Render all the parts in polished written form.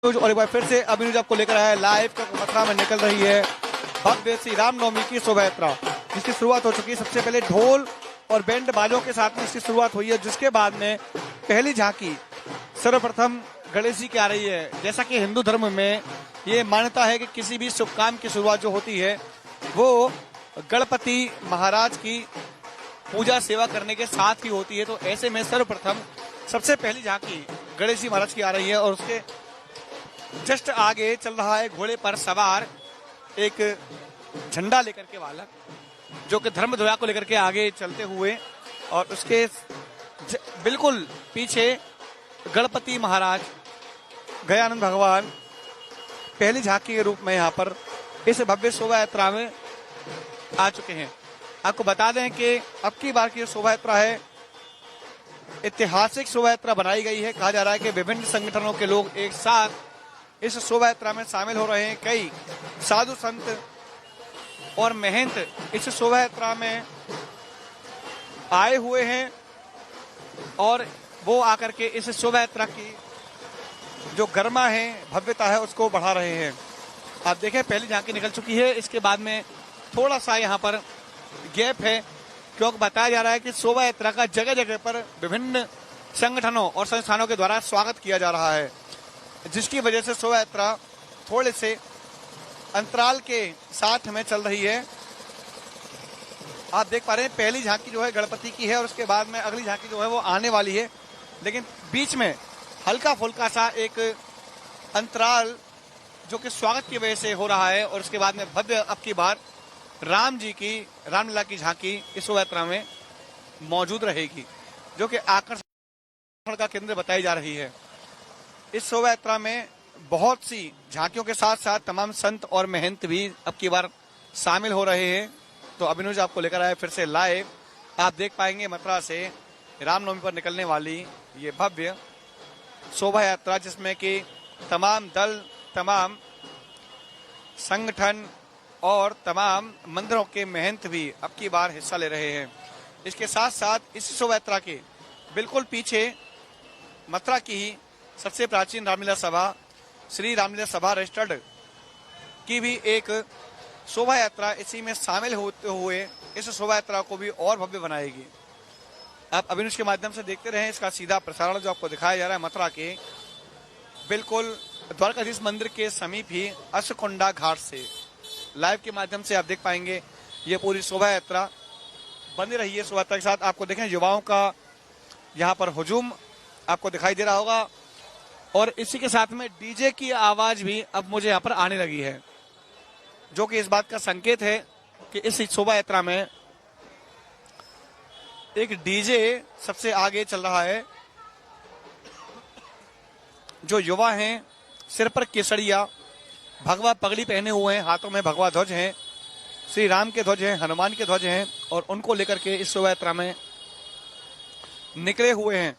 और एक बार फिर से अभी न्यूज आपको लेकर आया है लाइव का मथुरा में निकल रही है भव्य श्री रामनवमी की शोभा यात्रा, जिसकी शुरुआत हो चुकी है। सबसे पहले ढोल और बैंड बाजों के साथ में इसकी शुरुआत हुई है, जिसके बाद में पहली झांकी सर्वप्रथम गणेश जी की आ रही है। जैसा कि हिंदू धर्म में ये मान्यता है कि किसी भी शुभ काम की शुरुआत जो होती है वो गणपति महाराज की पूजा सेवा करने के साथ ही होती है। तो ऐसे में सर्वप्रथम सबसे पहली झांकी गणेश जी महाराज की आ रही है और उसके जस्ट आगे चल रहा है घोड़े पर सवार एक झंडा लेकर के बालक, जो कि धर्म ध्वजा को लेकर के आगे चलते हुए, और उसके बिल्कुल पीछे गणपति महाराज गयानंद भगवान पहली झांकी के रूप में यहाँ पर इस भव्य शोभा यात्रा में आ चुके हैं। आपको बता दें कि अब की बार की शोभा यात्रा है ऐतिहासिक शोभा यात्रा बनाई गई है। कहा जा रहा है कि विभिन्न संगठनों के लोग एक साथ इस शोभा यात्रा में शामिल हो रहे हैं। कई साधु संत और महंत इस शोभा यात्रा में आए हुए हैं और वो आकर के इस शोभा यात्रा की जो गरिमा है, भव्यता है, उसको बढ़ा रहे हैं। आप देखें पहली झांकी निकल चुकी है, इसके बाद में थोड़ा सा यहाँ पर गैप है, क्योंकि बताया जा रहा है कि शोभा यात्रा का जगह जगह पर विभिन्न संगठनों और संस्थानों के द्वारा स्वागत किया जा रहा है, जिसकी वजह से शोभा यात्रा थोड़े से अंतराल के साथ में चल रही है। आप देख पा रहे हैं पहली झांकी जो है गणपति की है और उसके बाद में अगली झांकी जो है वो आने वाली है, लेकिन बीच में हल्का फुल्का सा एक अंतराल जो कि स्वागत की वजह से हो रहा है। और उसके बाद में भव्य अब की बार राम जी की रामलीला की झांकी इस शोभा यात्रा में मौजूद रहेगी, जो कि आकर्षण का केंद्र बताई जा रही है। इस शोभा यात्रा में बहुत सी झांकियों के साथ साथ तमाम संत और महंत भी अब की बार शामिल हो रहे हैं। तो अभिनव आपको लेकर आए फिर से लाइव। आप देख पाएंगे मथुरा से रामनवमी पर निकलने वाली ये भव्य शोभा यात्रा, जिसमें कि तमाम दल, तमाम संगठन और तमाम मंदिरों के महंत भी अब की बार हिस्सा ले रहे हैं। इसके साथ साथ इस शोभा यात्रा के बिल्कुल पीछे मथुरा की ही सबसे प्राचीन रामलीला सभा श्री रामलीला सभा रजिस्टर्ड की भी एक शोभा यात्रा इसी में शामिल होते हुए इस शोभा यात्रा को भी और भव्य बनाएगी। आप अभिनव के माध्यम से देखते रहें इसका सीधा प्रसारण जो आपको दिखाया जा रहा है मथुरा के बिल्कुल द्वारकाधीश मंदिर के समीप ही अश्वकुंडा घाट से लाइव के माध्यम से आप देख पाएंगे ये पूरी शोभा यात्रा बनी रही है। शोभा यात्रा के साथ आपको देखें युवाओं का यहाँ पर हुजूम आपको दिखाई दे रहा होगा और इसी के साथ में डीजे की आवाज भी अब मुझे यहाँ पर आने लगी है, जो कि इस बात का संकेत है कि इस शोभा यात्रा में एक डीजे सबसे आगे चल रहा है। जो युवा हैं सिर पर केसरिया, भगवा पगड़ी पहने हुए हैं, हाथों में भगवा ध्वज हैं, श्री राम के ध्वज हैं, हनुमान के ध्वज हैं और उनको लेकर के इस शोभा यात्रा में निकले हुए हैं।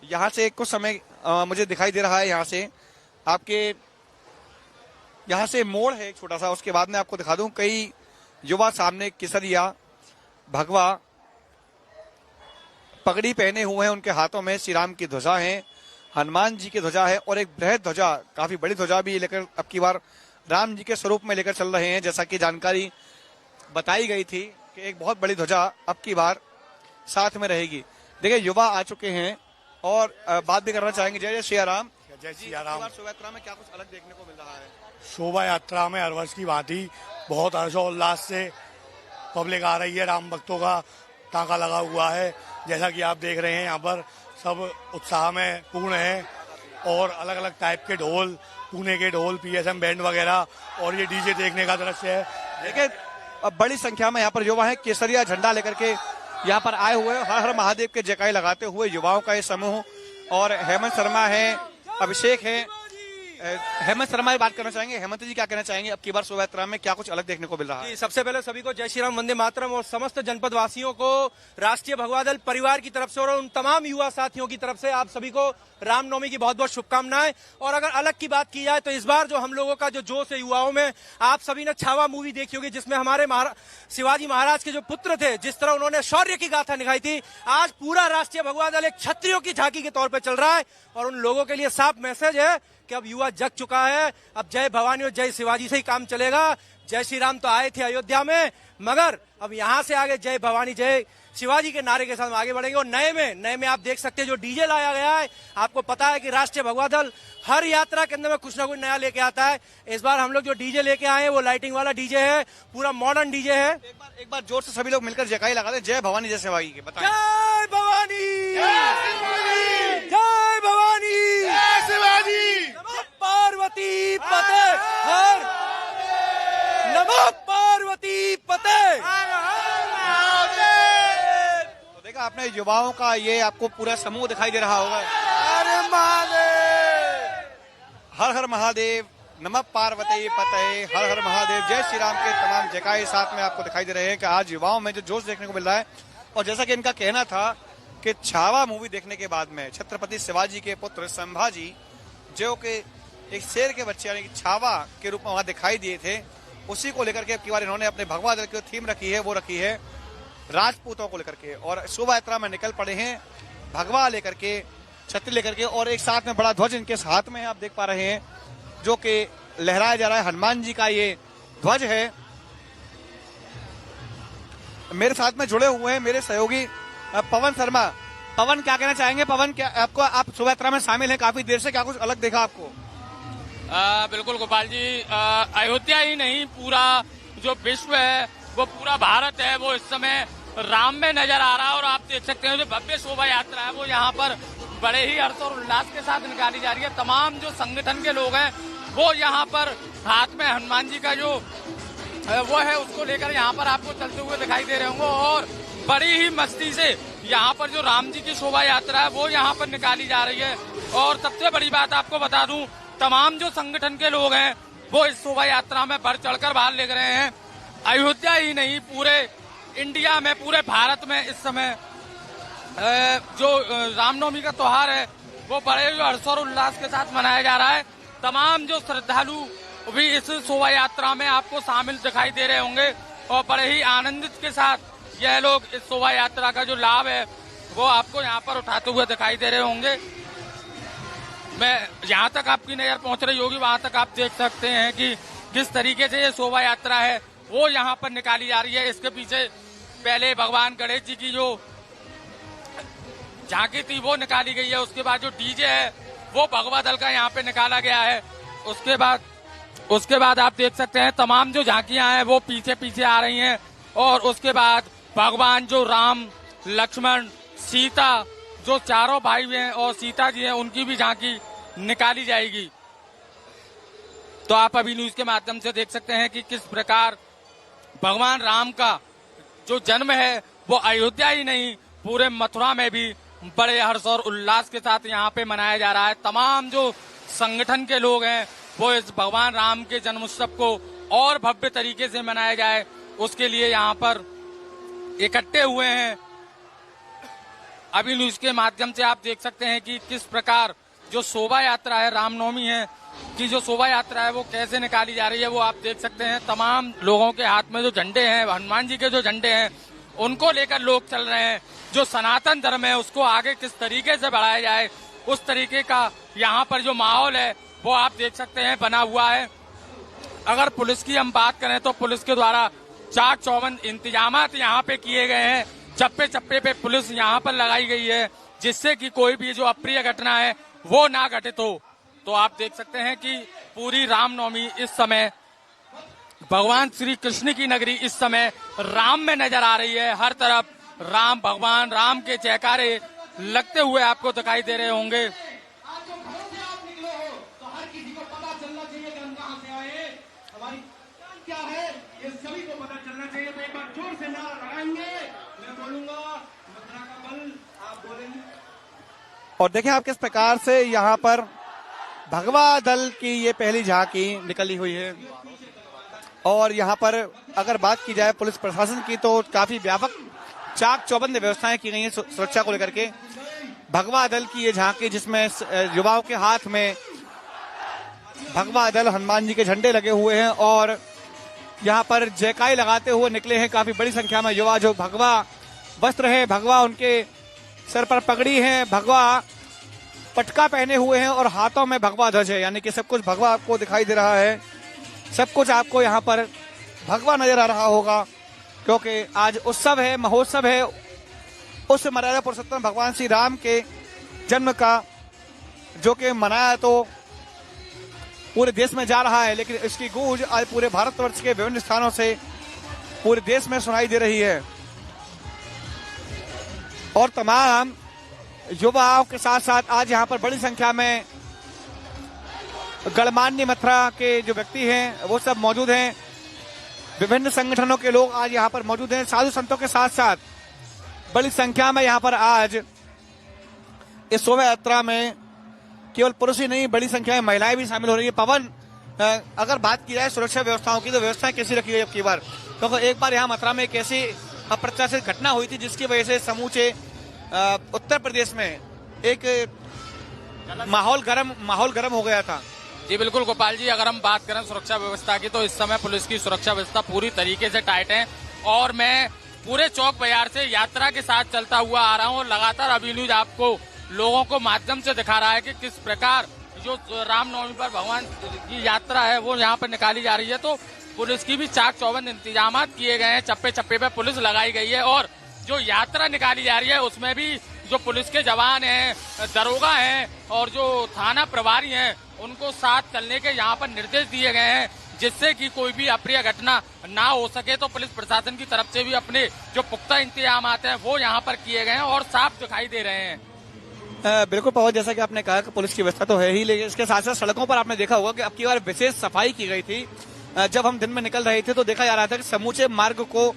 यहाँ से कुछ समय मुझे दिखाई दे रहा है, यहाँ से आपके यहाँ से मोड़ है एक छोटा सा, उसके बाद में आपको दिखा दूं कई युवा सामने केसरिया भगवा पगड़ी पहने हुए हैं, उनके हाथों में श्री राम की ध्वजा है, हनुमान जी की ध्वजा है और एक बृहद ध्वजा, काफी बड़ी ध्वजा भी लेकर अब की बार राम जी के स्वरूप में लेकर चल रहे हैं। जैसा कि जानकारी बताई गई थी कि एक बहुत बड़ी ध्वजा अब की बार साथ में रहेगी। देखिए युवा आ चुके हैं और बात भी करना चाहेंगे। जय जय श्री राम। जय श्री राम। शोभा यात्रा में क्या कुछ अलग देखने को मिल रहा है? शोभा यात्रा में हर वर्ष की भांति बहुत हर्षोल्लास से पब्लिक आ रही है, राम भक्तों का तांका लगा हुआ है। जैसा कि आप देख रहे हैं यहाँ पर सब उत्साह में पूर्ण है और अलग अलग टाइप के ढोल, पुणे के ढोल, पीएसएम बैंड वगैरह और ये डीजे देखने का दृश्य है। देखिए अब बड़ी संख्या में यहाँ पर युवा है, केसरिया झंडा लेकर के यहाँ पर आए हुए, हर हर महादेव के जयकारे लगाते हुए युवाओं का ये समूह। और हेमंत शर्मा है, अभिषेक है, हेमंत शर्मा से बात करना चाहेंगे। हेमंत जी क्या कहना चाहेंगे अब की बार शोभा यात्रा में क्या कुछ अलग देखने को मिल रहा है? सबसे पहले सभी को जय श्री राम, वंदे मातरम और समस्त जनपद वासियों को राष्ट्रीय भगवा दल परिवार की तरफ से और उन तमाम युवा साथियों की तरफ से आप सभी को रामनवमी की बहुत बहुत शुभकामनाएं। और अगर अलग की बात की जाए तो इस बार जो हम लोगों का जो जोश है युवाओं में, आप सभी ने छावा मूवी देखी होगी जिसमें हमारे शिवाजी महाराज के जो पुत्र थे जिस तरह उन्होंने शौर्य की गाथा निभाई थी, आज पूरा राष्ट्रीय भगवा दल एक क्षत्रियों की झांकी के तौर पर चल रहा है और उन लोगों के लिए साफ मैसेज है कि अब युवा जग चुका है, अब जय भवानी और जय शिवाजी से ही काम चलेगा। जय श्री राम तो आए थे अयोध्या में, मगर अब यहां से आगे जय भवानी जय शिवाजी के नारे के साथ आगे बढ़ेंगे। और नए में आप देख सकते हैं जो डीजे लाया गया है। आपको पता है कि राष्ट्रीय भगवा दल हर यात्रा के अंदर में कुछ ना कुछ नया लेके आता है। इस बार हम लोग जो डीजे लेके आए हैं वो लाइटिंग वाला डीजे है, पूरा मॉडर्न डीजे है। एक बार जोर से सभी लोग मिलकर जयकाई लगा दें, जय भवानी जय शिवाजी के। बताएं। जय भवानी जय भवानी जय शिवाजी, नमः पार्वती पते हर, नमः पार्वती पते। तो देखा आपने युवाओं का ये आपको पूरा समूह दिखाई दे रहा होगा। हर हर महादेव, नमः पार्वती पते, हर हर महादेव, जय श्री राम के तमाम जयकारे साथ में आपको दिखाई दे रहे हैं कि आज युवाओं में जो जोश देखने को मिल रहा है। और जैसा कि इनका कहना था कि छावा मूवी देखने के बाद में छत्रपति शिवाजी के पुत्र संभाजी जो कि एक शेर के बच्चे यानी कि छावा के रूप में वहां दिखाई दिए थे, उसी को लेकर के अब की बार इन्होंने अपने भगवा दल की थीम रखी है, वो रखी है राजपूतों को लेकर के। और शोभा यात्रा में निकल पड़े हैं भगवा लेकर के, छतरी लेकर के, और एक साथ में बड़ा ध्वज इनके हाथ में है, आप देख पा रहे हैं, जो कि लहराया जा रहा है। हनुमान जी का ये ध्वज है। मेरे साथ में जुड़े हुए हैं मेरे सहयोगी पवन शर्मा। पवन, क्या कहना चाहेंगे? पवन, क्या आपको, आप शोभा यात्रा में शामिल हैं काफी देर से, क्या कुछ अलग देखा आपको? बिल्कुल गोपाल जी, अयोध्या ही नहीं पूरा जो विश्व है, वो पूरा भारत है, वो इस समय राम में नजर आ रहा है। और आप देख सकते हैं जो भव्य शोभा यात्रा है वो यहाँ पर बड़े ही हर्ष और उल्लास के साथ निकाली जा रही है। तमाम जो संगठन के लोग हैं वो यहाँ पर हाथ में हनुमान जी का जो वो है उसको लेकर यहाँ पर आपको चलते हुए दिखाई दे रहे होंगे। और बड़ी ही मस्ती से यहाँ पर जो राम जी की शोभा यात्रा है वो यहाँ पर निकाली जा रही है। और सबसे बड़ी बात आपको बता दूं, तमाम जो संगठन के लोग हैं वो इस शोभा यात्रा में बढ़ चढ़कर भाग ले रहे हैं। अयोध्या ही नहीं पूरे इंडिया में, पूरे भारत में इस समय जो रामनवमी का त्योहार है वो बड़े ही हर्ष और उल्लास के साथ मनाया जा रहा है। तमाम जो श्रद्धालु भी इस शोभा यात्रा में आपको शामिल दिखाई दे रहे होंगे और बड़े ही आनंदित के साथ यह लोग इस शोभा यात्रा का जो लाभ है वो आपको यहाँ पर उठाते हुए दिखाई दे रहे होंगे। मैं यहाँ तक आपकी नजर पहुँच रही होगी, वहाँ तक आप देख सकते हैं कि किस तरीके से ये शोभा यात्रा है वो यहाँ पर निकाली जा रही है। इसके पीछे पहले भगवान गणेश जी की जो झांकी थी वो निकाली गई है, उसके बाद जो डीजे है वो भगवा दल का यहाँ पे निकाला गया है। उसके बाद आप देख सकते हैं तमाम जो झांकियां हैं वो पीछे पीछे आ रही हैं। और उसके बाद भगवान जो राम, लक्ष्मण, सीता, जो चारों भाई हैं और सीता जी हैं, उनकी भी झांकी निकाली जाएगी। तो आप अभी न्यूज के माध्यम से देख सकते हैं कि किस प्रकार भगवान राम का जो जन्म है वो अयोध्या ही नहीं पूरे मथुरा में भी बड़े हर्ष और उल्लास के साथ यहाँ पे मनाया जा रहा है। तमाम जो संगठन के लोग हैं वो इस भगवान राम के जन्म उत्सव को और भव्य तरीके से मनाया जाए उसके लिए यहाँ पर इकट्ठे हुए हैं। अभी न्यूज के माध्यम से आप देख सकते हैं कि किस प्रकार जो शोभा यात्रा है, रामनवमी है की जो शोभा यात्रा है वो कैसे निकाली जा रही है वो आप देख सकते हैं। तमाम लोगों के हाथ में जो झंडे हैं, हनुमान जी के जो झंडे हैं, उनको लेकर लोग चल रहे हैं। जो सनातन धर्म है उसको आगे किस तरीके से बढ़ाया जाए उस तरीके का यहाँ पर जो माहौल है वो आप देख सकते हैं बना हुआ है। अगर पुलिस की हम बात करें तो पुलिस के द्वारा चाक चौबंद इंतजाम यहाँ पे किए गए हैं। चप्पे चप्पे पे पुलिस यहाँ पर लगाई गई है जिससे कि कोई भी जो अप्रिय घटना है वो ना घटित हो। तो आप देख सकते हैं कि पूरी रामनवमी इस समय भगवान श्री कृष्ण की नगरी इस समय राम में नजर आ रही है। हर तरफ राम, भगवान राम के जयकारे लगते हुए आपको दिखाई दे रहे होंगे। क्या है ये सभी को पता चलना चाहिए। तो एक बार जोर से नारा लगाएंगे, मैं बोलूंगा मथुरा का बल, आप बोलेंगे। और देखें आप किस प्रकार से यहाँ पर भगवा दल की ये पहली झांकी निकली हुई है। और यहाँ पर अगर बात की जाए पुलिस प्रशासन की तो काफी व्यापक चाक चौबंद व्यवस्थाएं की गई हैं सुरक्षा को लेकर के। भगवा दल की ये झांकी जिसमें युवाओं के हाथ में भगवा दल हनुमान जी के झंडे लगे हुए हैं और यहाँ पर जयकाई लगाते हुए निकले हैं काफी बड़ी संख्या में युवा। जो भगवा वस्त्र है, भगवा उनके सर पर पगड़ी है, भगवा पटका पहने हुए हैं और हाथों में भगवा ध्वज है, यानी कि सब कुछ भगवा आपको दिखाई दे रहा है। सब कुछ आपको यहाँ पर भगवा नजर आ रहा होगा, क्योंकि आज उत्सव है, महोत्सव है उस मर्यादा पुरुषोत्तम भगवान श्री राम के जन्म का, जो कि मनाया तो पूरे देश में जा रहा है, लेकिन इसकी गूंज आज पूरे भारतवर्ष के विभिन्न स्थानों से पूरे देश में सुनाई दे रही है। और तमाम युवाओं के साथ साथ आज यहाँ पर बड़ी संख्या में गणमान्य मथुरा के जो व्यक्ति हैं वो सब मौजूद हैं। विभिन्न संगठनों के लोग आज यहाँ पर मौजूद हैं। साधु संतों के साथ साथ बड़ी संख्या में यहाँ पर आज इस शोभा यात्रा में केवल पुरुष ही नहीं, बड़ी संख्या में महिलाएं भी शामिल हो रही है। पवन, अगर बात की जाए सुरक्षा व्यवस्थाओं की, तो व्यवस्थाएं कैसी रखी गई अब की बार? क्योंकि एक बार यहाँ मथुरा में एक ऐसी अप्रत्याशित घटना हुई थी जिसकी वजह से समूचे उत्तर प्रदेश में एक माहौल गर्म हो गया था। जी बिल्कुल गोपाल जी, अगर हम बात करें सुरक्षा व्यवस्था की, तो इस समय पुलिस की सुरक्षा व्यवस्था पूरी तरीके से टाइट है और मैं पूरे चौक बाजार से यात्रा के साथ चलता हुआ आ रहा हूँ और लगातार अभी न्यूज आपको लोगों को माध्यम से दिखा रहा है कि किस प्रकार जो रामनवमी पर भगवान की यात्रा है वो यहाँ पर निकाली जा रही है। तो पुलिस की भी चाक चौबंद इंतजाम किए गए हैं, चप्पे चप्पे पे पुलिस लगाई गई है और जो यात्रा निकाली जा रही है उसमें भी जो पुलिस के जवान हैं, दरोगा हैं और जो थाना प्रभारी हैं उनको साथ चलने के यहाँ पर निर्देश दिए गए हैं, जिससे कि कोई भी अप्रिय घटना ना हो सके। तो पुलिस प्रशासन की तरफ से भी अपने जो पुख्ता इंतजाम हैं वो यहाँ पर किए गए हैं और साफ दिखाई दे रहे हैं। बिल्कुल पवन, जैसा कि आपने कहा कि पुलिस की व्यवस्था तो है ही, लेकिन इसके साथ साथ सड़कों पर आपने देखा होगा कि अब की बार विशेष सफाई की गई थी। जब हम दिन में निकल रहे थे तो देखा जा रहा था कि समूचे मार्ग को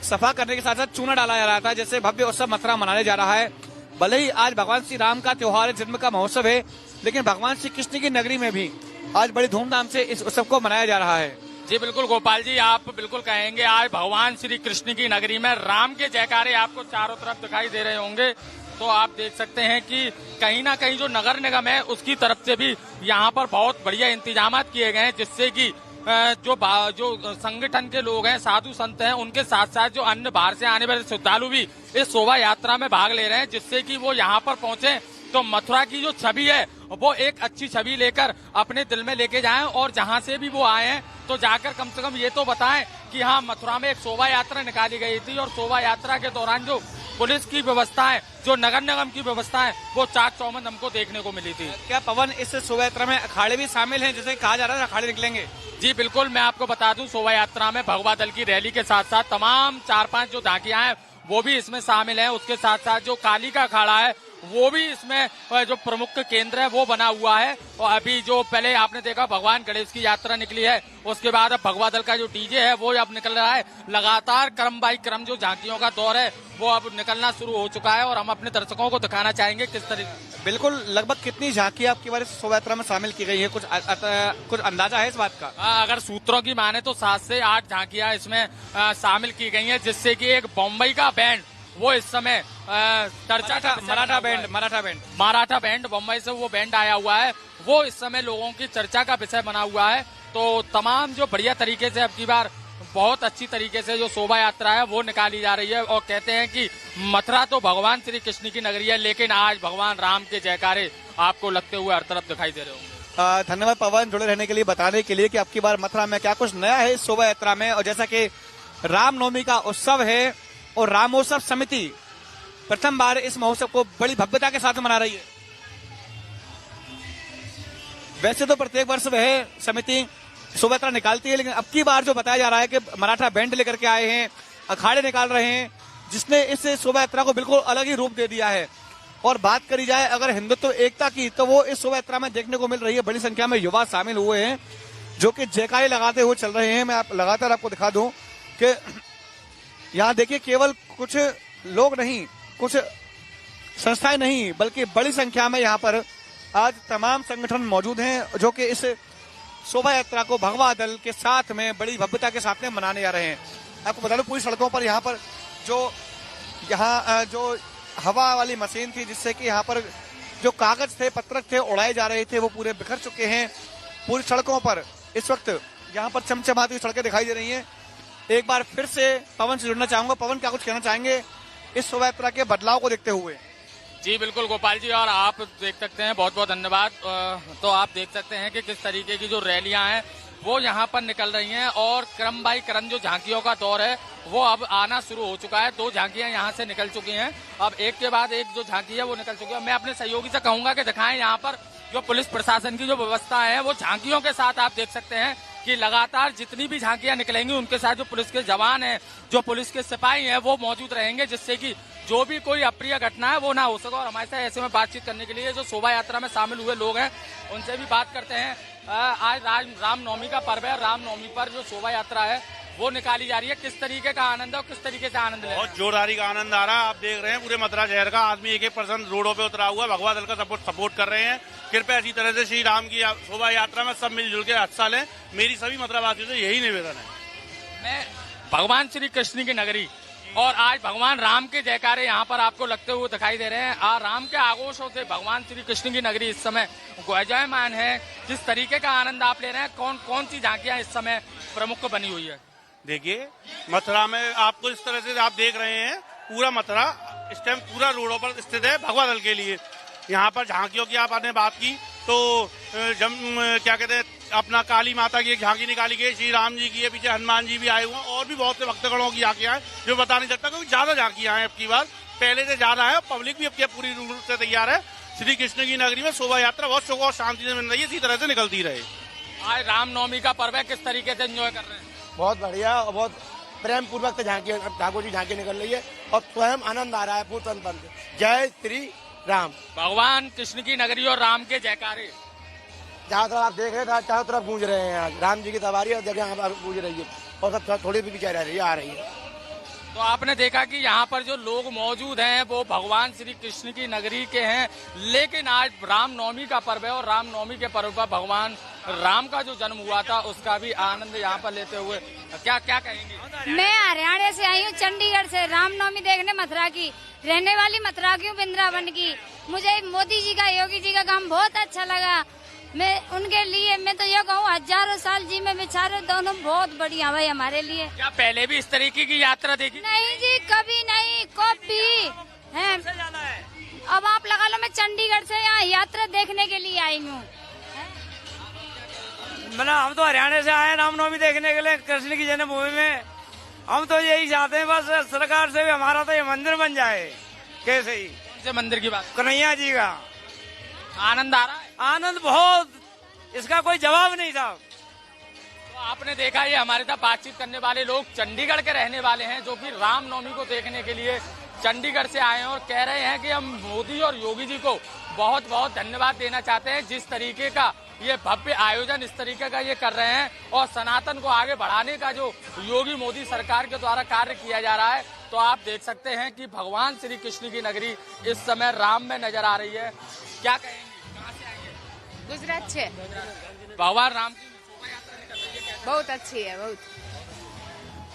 सफा करने के साथ साथ चूना डाला जा रहा था, जैसे भव्य उत्सव मथुरा मनाने जा रहा है। भले ही आज भगवान श्री राम का त्योहार, जन्म का महोत्सव है, लेकिन भगवान श्री कृष्ण की नगरी में भी आज बड़ी धूमधाम से इस उत्सव को मनाया जा रहा है। जी बिल्कुल गोपाल जी, आप बिल्कुल कहेंगे आज भगवान श्री कृष्ण की नगरी में राम के जयकारे आपको चारों तरफ दिखाई दे रहे होंगे। तो आप देख सकते हैं कि कहीं ना कहीं जो नगर निगम है उसकी तरफ से भी यहाँ पर बहुत बढ़िया इंतजाम किए गए हैं, जिससे कि जो संगठन के लोग हैं, साधु संत हैं, उनके साथ साथ जो अन्य बाहर से आने वाले श्रद्धालु भी इस शोभा यात्रा में भाग ले रहे हैं, जिससे कि वो यहाँ पर पहुंचे तो मथुरा की जो छवि है वो एक अच्छी छवि लेकर अपने दिल में लेके जाएं और जहां से भी वो आए हैं तो जाकर कम से कम ये तो बताएं कि हाँ, मथुरा में एक शोभा यात्रा निकाली गई थी और शोभा यात्रा के दौरान जो पुलिस की व्यवस्था है, जो नगर निगम की व्यवस्था है, वो चाक चौबंद हमको देखने को मिली थी। क्या पवन, इस शोभा यात्रा में अखाड़े भी शामिल हैं, जैसे कहा जा रहा है अखाड़े निकलेंगे? जी बिल्कुल, मैं आपको बता दूं शोभा यात्रा में भगवा दल की रैली के साथ साथ तमाम 4-5 जो झांकियां हैं वो भी इसमें शामिल हैं। उसके साथ साथ जो काली का अखाड़ा है वो भी इसमें जो प्रमुख केंद्र है वो बना हुआ है। और अभी जो पहले आपने देखा भगवान गणेश की यात्रा निकली है, उसके बाद अब भगवा दल का जो डीजे है वो अब निकल रहा है। लगातार क्रम बाई क्रम जो झांकियों का दौर है वो अब निकलना शुरू हो चुका है और हम अपने दर्शकों को दिखाना चाहेंगे किस तरीके। बिल्कुल, लगभग कितनी झांकी आपकी बार इस शोभा यात्रा में शामिल की गई है, कुछ अंदाजा है इस बात का? अगर सूत्रों की माने तो 7 से 8 झांकियां इसमें शामिल की गई हैं, जिससे कि एक बम्बई का बैंड वो इस समय चर्चा का मराठा बैंड बम्बई से वो बैंड आया हुआ है, वो इस समय लोगों की चर्चा का विषय बना हुआ है। तो तमाम जो बढ़िया तरीके से अब की बार बहुत अच्छी तरीके से जो शोभा यात्रा है वो निकाली जा रही है और कहते हैं कि मथुरा तो भगवान श्री कृष्ण की नगरी है, लेकिन आज भगवान राम के जयकारे आपको लगते हुए हर तरफ दिखाई दे रहे होंगे। धन्यवाद पवन, जुड़े रहने के लिए, बताने के लिए कि अब की बार मथुरा में क्या कुछ नया है इस शोभा यात्रा में। और जैसा कि रामनवमी का उत्सव है और रामोत्सव समिति प्रथम बार इस महोत्सव को बड़ी भव्यता के साथ मना रही है। वैसे तो प्रत्येक वर्ष वह समिति शोभा यात्रा निकालती है, लेकिन अब की बार जो बताया जा रहा है कि मराठा बैंड लेकर के आए हैं, अखाड़े निकाल रहे हैं, जिसने इस शोभा यात्रा को बिल्कुल अलग ही रूप दे दिया है। और बात करी जाए अगर हिंदुत्व एकता की, तो वो इस शोभा यात्रा में देखने को मिल रही है। बड़ी संख्या में युवा शामिल हुए हैं जो कि जयकारे लगाते हुए चल रहे हैं। मैं लगातार आपको दिखा दूं कि यहाँ देखिए, केवल कुछ लोग नहीं, कुछ संस्थाएं नहीं, बल्कि बड़ी संख्या में यहाँ पर आज तमाम संगठन मौजूद हैं जो कि इस शोभा यात्रा को भगवा दल के साथ में बड़ी भव्यता के साथ में मनाने जा रहे हैं। आपको बता दूं, पूरी सड़कों पर यहाँ पर जो हवा वाली मशीन थी, जिससे कि यहाँ पर जो कागज थे, पत्रक थे, उड़ाए जा रहे थे, वो पूरे बिखर चुके हैं। पूरी सड़कों पर इस वक्त यहाँ पर चमचमाती हुई सड़कें दिखाई दे रही हैं। एक बार फिर से पवन से जुड़ना चाहूंगा। पवन, क्या कुछ कहना चाहेंगे इस शोभा यात्रा के बदलाव को देखते हुए? जी बिल्कुल गोपाल जी, और आप देख सकते हैं, बहुत बहुत धन्यवाद। तो आप देख सकते हैं कि किस तरीके की जो रैलियां हैं वो यहाँ पर निकल रही हैं और क्रम बाई क्रम जो झांकियों का दौर है वो अब आना शुरू हो चुका है। 2 झांकियां यहाँ से निकल चुकी हैं, अब एक के बाद एक जो झांकी है वो निकल चुकी है। मैं अपने सहयोगी से कहूंगा कि दिखाएं यहाँ पर जो पुलिस प्रशासन की जो व्यवस्था है वो झांकियों के साथ आप देख सकते हैं कि लगातार जितनी भी झांकियां निकलेंगी उनके साथ जो पुलिस के जवान हैं, जो पुलिस के सिपाही हैं वो मौजूद रहेंगे, जिससे कि जो भी कोई अप्रिय घटना है वो ना हो सके। और हमारे साथ ऐसे में बातचीत करने के लिए जो शोभा यात्रा में शामिल हुए लोग हैं उनसे भी बात करते हैं। आज रामनवमी का पर्व है, रामनवमी पर जो शोभा यात्रा है वो निकाली जा रही है, किस तरीके का आनंद है और किस तरीके से आनंद ले? बहुत जोरदारी का आनंद आ रहा है। आप देख रहे हैं पूरे मथुरा शहर का आदमी एक पर्सन रोडों पे उतरा हुआ, भगवा दल का सपोर्ट कर रहे हैं। कृपया इसी तरह से श्री राम की शोभा यात्रा में सब मिलजुल के हिस्सा लें, मेरी सभी मथुरा वासियों से यही निवेदन है। मैं भगवान श्री कृष्ण की नगरी और आज भगवान राम के जयकारे यहाँ पर आपको लगते हुए दिखाई दे रहे हैं। राम के आगोशों से भगवान श्री कृष्ण की नगरी इस समय गुंजायमान है। किस तरीके का आनंद आप ले रहे हैं? कौन कौन सी झांकियां इस समय प्रमुख बनी हुई है? देखिए मथुरा में आपको इस तरह से आप देख रहे हैं, पूरा मथुरा इस टाइम पूरा रोडों पर स्थित है भगवा दल के लिए। यहाँ पर झांकियों की आपने बात की तो क्या कहते हैं, अपना काली माता की एक झांकी निकाली गई, श्री राम जी की है, पीछे हनुमान जी भी आए हुए हैं और भी बहुत से भक्तगणों की झांकियां हैं जो बता नहीं सकता, क्योंकि ज्यादा झांकियां हैं अब की बार, पहले से ज्यादा है। पब्लिक भी अब की पूरी रूप से तैयार है। श्री कृष्ण की नगरी में शोभा यात्रा बहुत सुख और शांति से मिल रही है, इसी तरह से निकलती रहे। आज रामनवमी का पर्व है, किस तरीके से एंजॉय कर रहे हैं? बहुत बढ़िया और बहुत प्रेम पूर्वक से ठाकुर जी झांकी निकल रही है और स्वयं आनंद आ रहा है पूर्ण तन से। जय श्री राम। भगवान कृष्ण की नगरी और राम के जयकारे जहाँ तरफ आप देख रहे हैं चारों तरफ गूंज रहे हैं। आज राम जी की सवारी और जगह गूंज रही है और सब थोड़ी भी पीछे रह रही है, आ रही है। तो आपने देखा कि यहाँ पर जो लोग मौजूद हैं वो भगवान श्री कृष्ण की नगरी के हैं, लेकिन आज रामनवमी का पर्व है और रामनवमी के पर्व पर भगवान राम का जो जन्म हुआ था उसका भी आनंद यहाँ पर लेते हुए क्या क्या कहेंगे? मैं हरियाणा से आई हूँ, चंडीगढ़ से, रामनवमी देखने मथुरा की, रहने वाली मथुरा की, वृंदावन की। मुझे मोदी जी का, योगी जी का काम बहुत अच्छा लगा। मैं उनके लिए मैं तो ये कहूँ हजारों साल जी में बेचारे दोनों बहुत बढ़िया भाई हमारे लिए। क्या पहले भी इस तरीके की यात्रा देखी? नहीं जी, कभी नहीं, कभी है। अब आप लगा लो मैं चंडीगढ़ से यहाँ यात्रा देखने के लिए आई हूँ। मतलब हम तो हरियाणा से आए रामनवमी देखने के लिए कृष्ण की जन्मभूमि में। हम तो यही चाहते हैं बस सरकार से भी हमारा तो ये मंदिर बन जाए। कैसे ही कौन से मंदिर की बात? कन्हैया जी का। आनंद आ रहा है? आनंद बहुत, इसका कोई जवाब नहीं था। तो आपने देखा ये हमारे साथ बातचीत करने वाले लोग चंडीगढ़ के रहने वाले हैं जो कि रामनवमी को देखने के लिए चंडीगढ़ से आए हैं और कह रहे हैं कि हम मोदी और योगी जी को बहुत बहुत धन्यवाद देना चाहते हैं, जिस तरीके का ये भव्य आयोजन इस तरीके का ये कर रहे हैं और सनातन को आगे बढ़ाने का जो योगी मोदी सरकार के द्वारा कार्य किया जा रहा है। तो आप देख सकते हैं कि भगवान श्री कृष्ण की नगरी इस समय राम में नजर आ रही है। क्या कहेंगे, कहाँ से आई है? गुजरात से। भगवान राम की शोभा यात्रा निकल रही है, बहुत अच्छी है, बहुत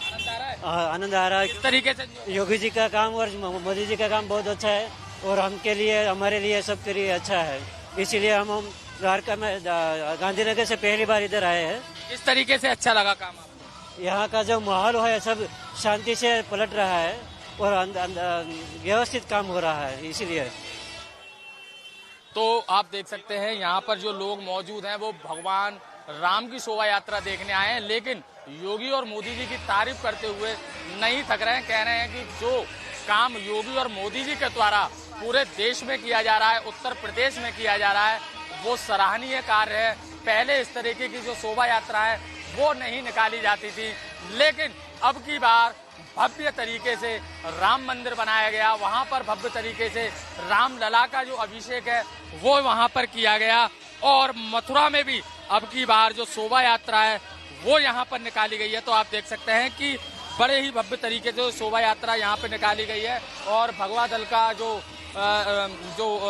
आनंद आ रहा है? आनंद आ रहा है। इस तरीके से योगी जी का काम और मोदी जी का काम बहुत अच्छा है और हमके लिए, हमारे लिए, सबके लिए अच्छा है। इसीलिए हम द्वारका में गांधीनगर से पहली बार इधर आए हैं। किस तरीके से अच्छा लगा काम आपको? यहाँ का जो माहौल है सब शांति से पलट रहा है और व्यवस्थित काम हो रहा है, इसीलिए। तो आप देख सकते हैं यहाँ पर जो लोग मौजूद हैं वो भगवान राम की शोभा यात्रा देखने आए हैं, लेकिन योगी और मोदी जी की तारीफ करते हुए नहीं थक रहे हैं। कह रहे हैं कि जो काम योगी और मोदी जी के द्वारा पूरे देश में किया जा रहा है, उत्तर प्रदेश में किया जा रहा है, वो सराहनीय कार्य है। पहले इस तरीके की जो शोभा यात्रा है वो नहीं निकाली जाती थी, लेकिन अब की बार भव्य तरीके से राम मंदिर बनाया गया, वहां पर भव्य तरीके से राम लला का जो अभिषेक है वो वहां पर किया गया और मथुरा में भी अब की बार जो शोभा यात्रा है वो यहाँ पर निकाली गई है। तो आप देख सकते हैं कि बड़े ही भव्य तरीके से शोभा यात्रा यहाँ पर निकाली गई है और भगवा दल का जो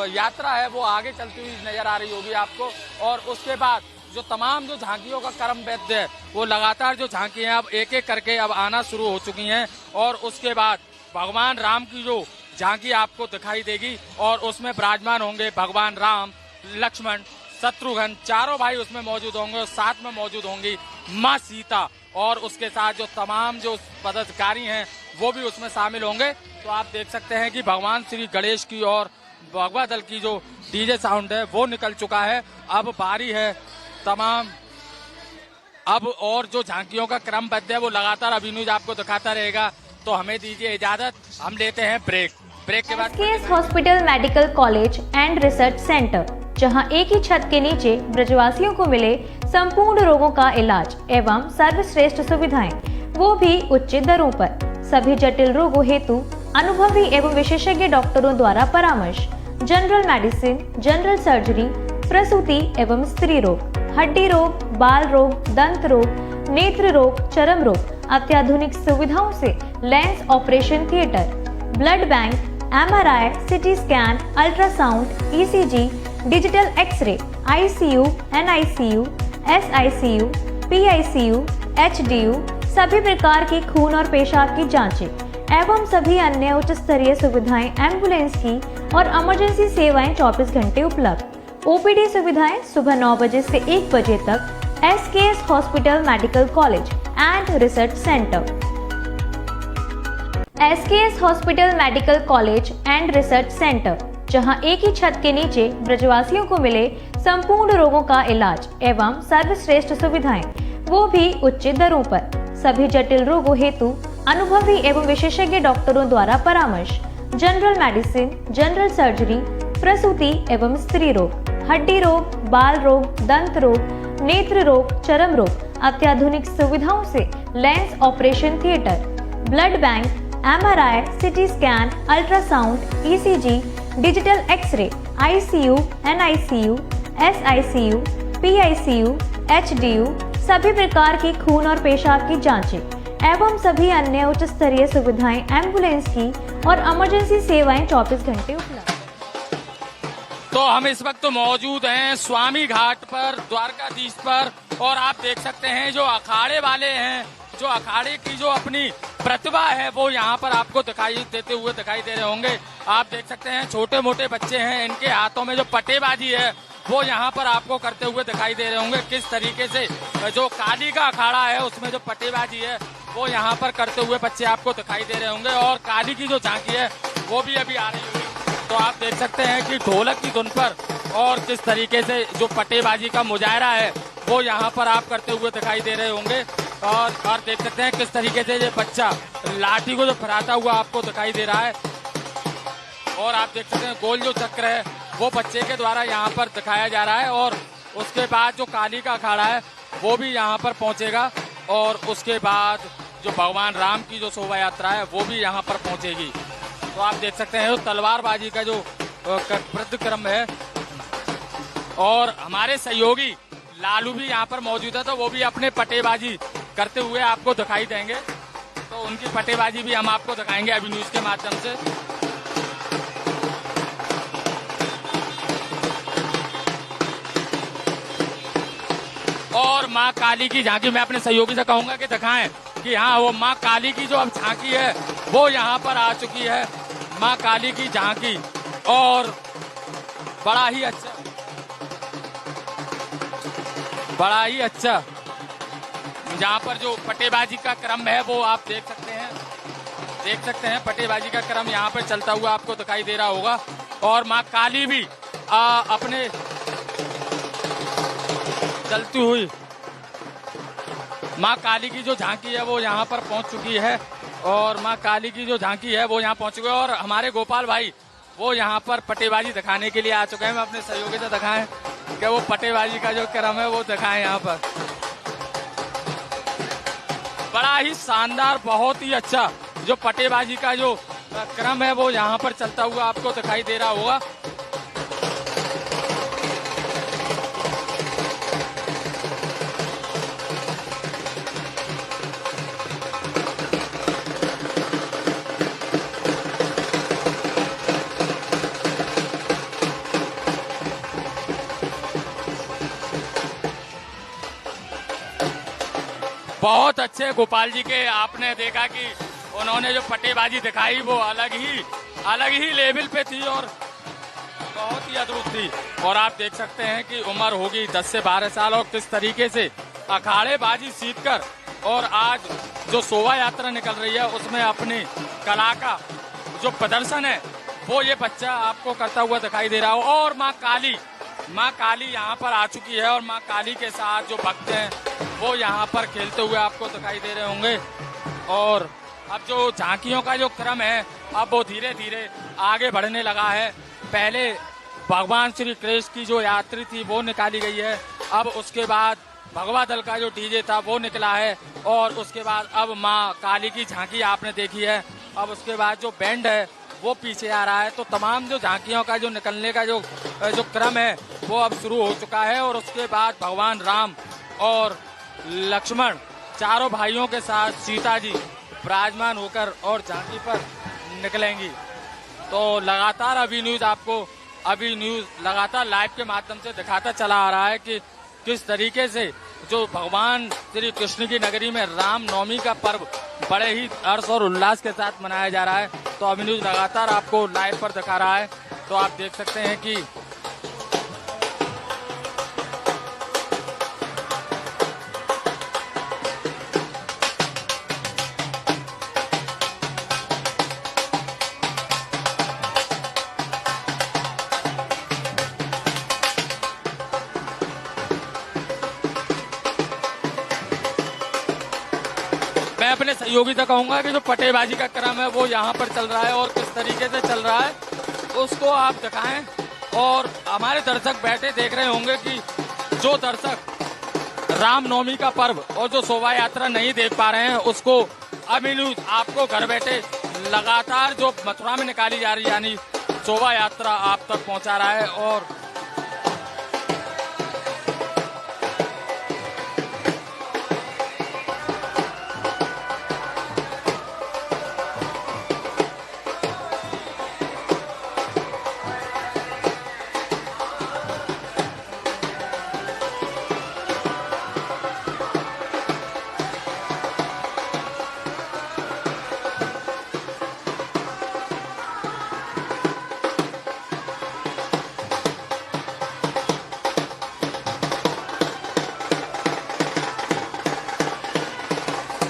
यात्रा है वो आगे चलती हुई नजर आ रही होगी आपको। और उसके बाद जो तमाम जो झांकियों का क्रमबद्ध है वो लगातार जो झांकियां अब एक एक करके अब आना शुरू हो चुकी हैं और उसके बाद भगवान राम की जो झांकी आपको दिखाई देगी और उसमें विराजमान होंगे भगवान राम, लक्ष्मण, शत्रुघ्न, चारों भाई उसमें मौजूद होंगे और साथ में मौजूद होंगी माँ सीता और उसके साथ जो तमाम जो पदाधिकारी हैं वो भी उसमें शामिल होंगे। तो आप देख सकते हैं कि भगवान श्री गणेश की और भगवा दल की जो डीजे साउंड है वो निकल चुका है। अब बारी है तमाम, अब और जो झांकियों का क्रमबद्ध है वो लगातार अभी न्यूज आपको दिखाता रहेगा। तो हमें दीजिए इजाजत, हम लेते हैं ब्रेक। ब्रेक के बाद SKS hospital medical college and research centre, जहां एक ही छत के नीचे ब्रजवासियों को मिले संपूर्ण रोगों का इलाज एवं सर्वश्रेष्ठ सुविधाएं, वो भी उचित दरों पर। सभी जटिल रोगों हेतु अनुभवी एवं विशेषज्ञ डॉक्टरों द्वारा परामर्श। जनरल मेडिसिन, जनरल सर्जरी, प्रसूति एवं स्त्री रोग, हड्डी रोग, बाल रोग, दंत रोग, नेत्र रोग, चर्म रोग, अत्याधुनिक सुविधाओं से lens operation theatre, blood bank, MRI, CT scan, ultrasound, ECG, digital X ray, ICU, NICU, SICU, PICU, HDU, सभी प्रकार की खून और पेशाब की जांचें एवं सभी अन्य उच्च स्तरीय सुविधाएं, एम्बुलेंस की और इमरजेंसी सेवाएं 24 घंटे उपलब्ध। ओपीडी सुविधाएं सुबह 9 बजे से 1 बजे तक। SKS hospital medical college and research centre. SKS hospital medical college and research centre, जहां एक ही छत के नीचे ब्रजवासियों को मिले संपूर्ण रोगों का इलाज एवं सर्वश्रेष्ठ सुविधाएं, वो भी उचित दरों पर। सभी जटिल रोगों हेतु अनुभवी एवं विशेषज्ञ डॉक्टरों द्वारा परामर्श। जनरल मेडिसिन, जनरल सर्जरी, प्रसूति एवं स्त्री रोग, हड्डी रोग, बाल रोग, दंत रोग, नेत्र रोग, चर्म रोग, अत्याधुनिक सुविधाओं से lens operation theatre, blood bank, MRI, CT scan, ultrasound, ECG, digital X ray, ICU, NICU, SICU, PICU, HDU, सभी प्रकार की खून और पेशाब की जांचें एवं सभी अन्य उच्च स्तरीय सुविधाएं, एम्बुलेंस की और इमरजेंसी सेवाएं 24 घंटे उपलब्ध। तो हम इस वक्त मौजूद हैं स्वामी घाट पर, द्वारकाधीश पर, और आप देख सकते हैं जो अखाड़े वाले हैं, जो अखाड़े की जो अपनी प्रतिभा है वो यहाँ पर आपको दिखाई देते हुए दिखाई दे रहे होंगे। आप देख सकते हैं छोटे मोटे बच्चे हैं, इनके हाथों में जो पटेबाजी है वो यहाँ पर आपको करते हुए दिखाई दे रहे होंगे। किस तरीके से जो काली का अखाड़ा है उसमें जो पटेबाजी है वो यहाँ पर करते हुए बच्चे आपको दिखाई दे रहे होंगे, और काली की जो झांकी है वो भी अभी आ रही होगी। तो आप देख सकते हैं कि ढोलक की धुन पर और किस तरीके से जो पटेबाजी का मुजाहरा है वो यहाँ पर आप करते हुए दिखाई दे रहे होंगे। और देख सकते हैं किस तरीके से ये बच्चा लाठी को जो फहराता हुआ आपको दिखाई दे रहा है, और आप देख सकते हैं गोल जो चक्र है वो बच्चे के द्वारा यहाँ पर दिखाया जा रहा है। और उसके बाद जो काली का अखाड़ा है वो भी यहाँ पर पहुँचेगा, और उसके बाद जो भगवान राम की जो शोभा यात्रा है वो भी यहाँ पर पहुँचेगी। तो आप देख सकते हैं तलवारबाजी का जो प्रतिक्रम है, और हमारे सहयोगी लालू भी यहाँ पर मौजूद है, तो वो भी अपने पटेबाजी करते हुए आपको दिखाई देंगे। तो उनकी पटेबाजी भी हम आपको दिखाएंगे अभी न्यूज के माध्यम से। और माँ काली की झांकी मैं अपने सहयोगी से कहूंगा कि दिखाएं कि हाँ वो माँ काली की जो अब झांकी है वो यहाँ पर आ चुकी है, माँ काली की झांकी। और बड़ा ही अच्छा जहाँ पर जो पटेबाजी का क्रम है वो आप देख सकते हैं पटेबाजी का क्रम यहाँ पर चलता हुआ आपको दिखाई दे रहा होगा। और माँ काली भी अपने चलती हुई माँ काली की जो झांकी है वो यहाँ पर पहुँच चुकी है, और माँ काली की जो झांकी है वो यहाँ पहुँच चुकी है। और हमारे गोपाल भाई वो यहाँ पर पटेबाजी दिखाने के लिए आ चुके हैं। मैं अपने सहयोगी से दिखाएं कि वो पटेबाजी का जो क्रम है वो दिखाएं यहाँ पर। बड़ा ही शानदार, बहुत ही अच्छा जो पटेबाजी का जो क्रम है वो यहाँ पर चलता हुआ आपको दिखाई दे रहा होगा। बहुत अच्छे गोपाल जी के, आपने देखा कि उन्होंने जो पटेबाजी दिखाई वो अलग ही लेवल पे थी और बहुत ही अद्भुत थी। और आप देख सकते हैं कि उम्र होगी 10 से 12 साल, और किस तरीके से अखाड़ेबाजी सीखकर और आज जो शोभा यात्रा निकल रही है उसमें अपनी कला का जो प्रदर्शन है वो ये बच्चा आपको करता हुआ दिखाई दे रहा हो। और माँ काली यहाँ पर आ चुकी है और माँ काली के साथ जो भक्त हैं वो यहाँ पर खेलते हुए आपको दिखाई दे रहे होंगे। और अब जो झांकियों का जो क्रम है अब वो धीरे धीरे आगे बढ़ने लगा है। पहले भगवान श्री कृष्ण की जो यात्री थी वो निकाली गई है, अब उसके बाद भगवा दल का जो डीजे था वो निकला है, और उसके बाद अब माँ काली की झांकी आपने देखी है। अब उसके बाद जो बैंड है वो पीछे आ रहा है। तो तमाम जो झांकियों का जो निकलने का जो क्रम है वो अब शुरू हो चुका है। और उसके बाद भगवान राम और लक्ष्मण चारों भाइयों के साथ सीता जी विराजमान होकर और झांकी पर निकलेंगी। तो लगातार अभी न्यूज लगातार लाइव के माध्यम से दिखाता चला आ रहा है कि किस तरीके से जो भगवान श्री कृष्ण की नगरी में राम नवमी का पर्व बड़े ही हर्ष और उल्लास के साथ मनाया जा रहा है। तो अभी न्यूज लगातार आपको लाइव पर दिखा रहा है। तो आप देख सकते हैं कि मैं अपने सहयोगी से कहूंगा कि जो पटेबाजी का क्रम है वो यहाँ पर चल रहा है और किस तरीके से चल रहा है उसको आप दिखाएं। और हमारे दर्शक बैठे देख रहे होंगे कि जो दर्शक रामनवमी का पर्व और जो शोभा यात्रा नहीं देख पा रहे हैं उसको अभी न्यूज आपको घर बैठे लगातार जो मथुरा में निकाली जा रही यानी शोभा यात्रा आप तक पहुंचा रहा है।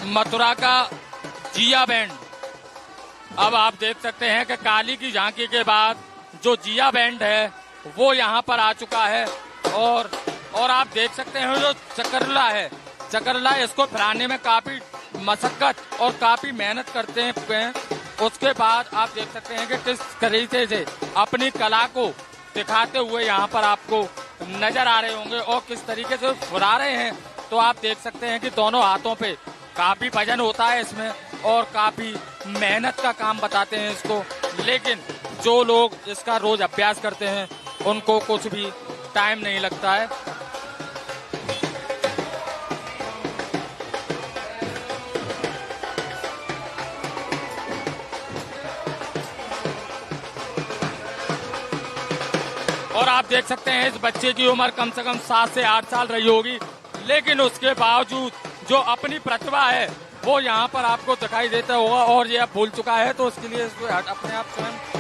मथुरा का जिया बैंड अब आप देख सकते हैं कि काली की झांकी के बाद जो जिया बैंड है वो यहाँ पर आ चुका है। और आप देख सकते हैं जो चकरला इसको फिराने में काफी मशक्कत और काफी मेहनत करते हैं। उसके बाद आप देख सकते हैं कि किस तरीके से अपनी कला को दिखाते हुए यहाँ पर आपको नजर आ रहे होंगे और किस तरीके से फुरा रहे हैं। तो आप देख सकते हैं कि दोनों हाथों पे काफी वजन होता है इसमें और काफी मेहनत का काम बताते हैं इसको, लेकिन जो लोग इसका रोज अभ्यास करते हैं उनको कुछ भी टाइम नहीं लगता है। और आप देख सकते हैं इस बच्चे की उम्र कम से कम 7 से 8 साल रही होगी, लेकिन उसके बावजूद जो अपनी प्रतिभा है वो यहाँ पर आपको दिखाई देता होगा। और ये अब भूल चुका है तो उसके लिए इसको अपने आप स्वयं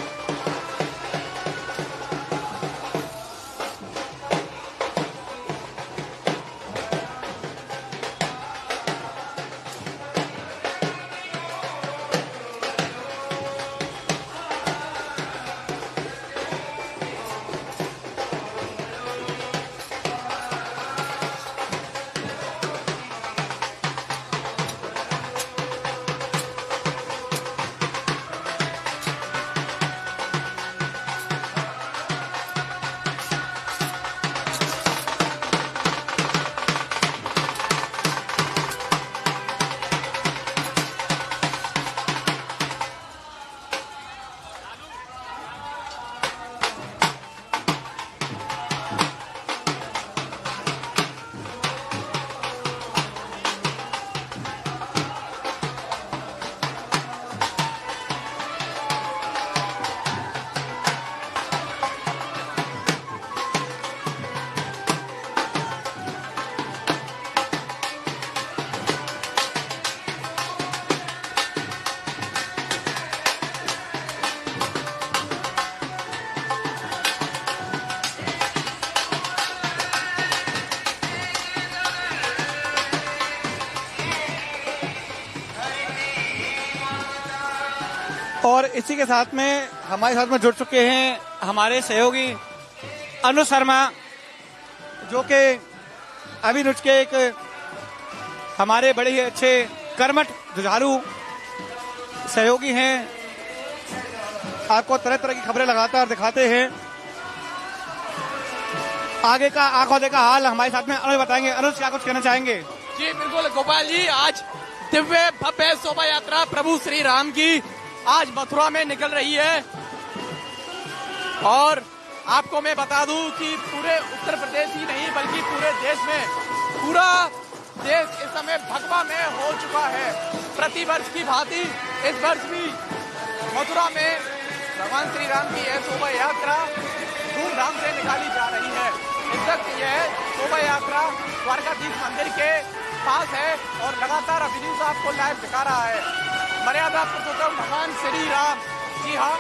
और इसी के साथ में हमारे साथ में जुड़ चुके हैं हमारे सहयोगी अनुज शर्मा, जो कि अभिरुचि के एक हमारे बड़े ही अच्छे कर्मठ जुझारू सहयोगी हैं। आपको तरह तरह की खबरें लगातार दिखाते हैं। आगे का आंखों देखा हाल हमारे साथ में अनुज बताएंगे। अनुज, क्या कुछ कहना चाहेंगे? जी बिल्कुल गोपाल जी, आज दिव्य भव्य शोभा यात्रा प्रभु श्री राम की आज मथुरा में निकल रही है। और आपको मैं बता दूं कि पूरे उत्तर प्रदेश ही नहीं बल्कि पूरे देश में पूरा देश इस समय भगवा में हो चुका है। प्रतिवर्ष की भांति इस वर्ष भी मथुरा में भगवान श्री राम की यह शोभा यात्रा धूमधाम से निकाली जा रही है। इस वक्त यह शोभा यात्रा द्वारकाधीश मंदिर के पास है और लगातार अभिनीत आपको लाइव दिखा रहा है। मर्यादा पुरुषोत्तम भगवान श्री राम, जी हाँ,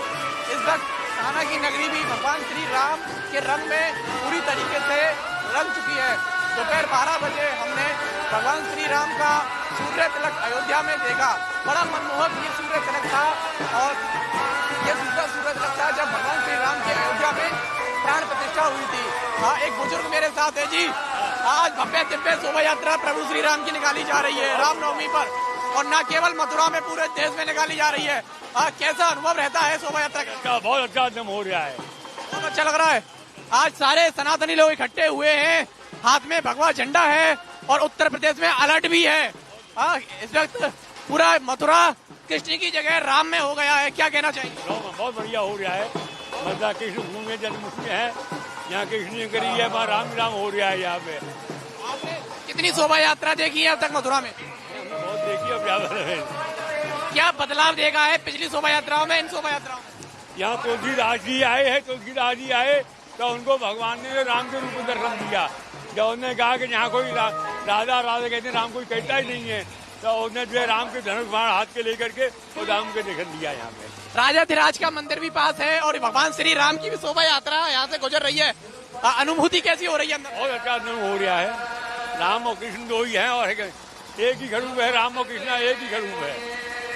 इस वक्त कान्हा की नगरी भी भगवान श्री राम के रंग में पूरी तरीके से रंग चुकी है। दोपहर 12 बजे हमने भगवान श्री राम का सूर्य तिलक अयोध्या में देखा। बड़ा मनमोहक ये सूर्य तिलक था और ये दूसरा सूर्य तिलक था जब भगवान श्री राम की अयोध्या में प्राण प्रतिष्ठा हुई थी। हाँ, एक बुजुर्ग मेरे साथ है जी। आज भव्य दिव्य शोभा यात्रा प्रभु श्री राम की निकाली जा रही है रामनवमी पर, और न केवल मथुरा में पूरे देश में निकाली जा रही है। कैसा अनुभव रहता है शोभा यात्रा का? बहुत अच्छा अनुभव हो रहा है, बहुत अच्छा लग रहा है। आज सारे सनातनी लोग इकट्ठे हुए हैं, हाथ में भगवा झंडा है और उत्तर प्रदेश में अलर्ट भी है। इस वक्त पूरा मथुरा कृष्ण की जगह राम में हो गया है। क्या कहना चाहिए? बहुत बढ़िया हो रहा है। मथुरा कृष्ण भूमि जन्मभूमि है, यहाँ कृष्ण करी है, वहाँ राम राम हो रहा है। यहाँ पे आपने कितनी शोभा यात्रा देखी है अब तक मथुरा में? बहुत देखी है। क्या बदलाव देखा है पिछली शोभा यात्राओं में, इन शोभा यात्राओं में? यहाँ तुलसीदास जी आए हैं, तुलसीदास जी आए तो उनको भगवान ने राम के रूप में दर्शन दिया। जब उन्होंने कहा कि यहाँ कोई राधा राधा कहते राम कोई कहता ही नहीं है, तो उन्होंने जो है राम के धनुष बाण हाथ के लेकर के और राम के दर्शन दिया। यहाँ पे राजाधिराज का मंदिर भी पास है और भगवान श्री राम की भी शोभा यात्रा यहाँ से गुजर रही है। अनुभूति कैसी हो रही है? बहुत अच्छा अनुभव हो रहा है। राम और कृष्ण दो ही हैं और एक ही खड़ूब है। राम और कृष्ण एक ही खड़ूब है।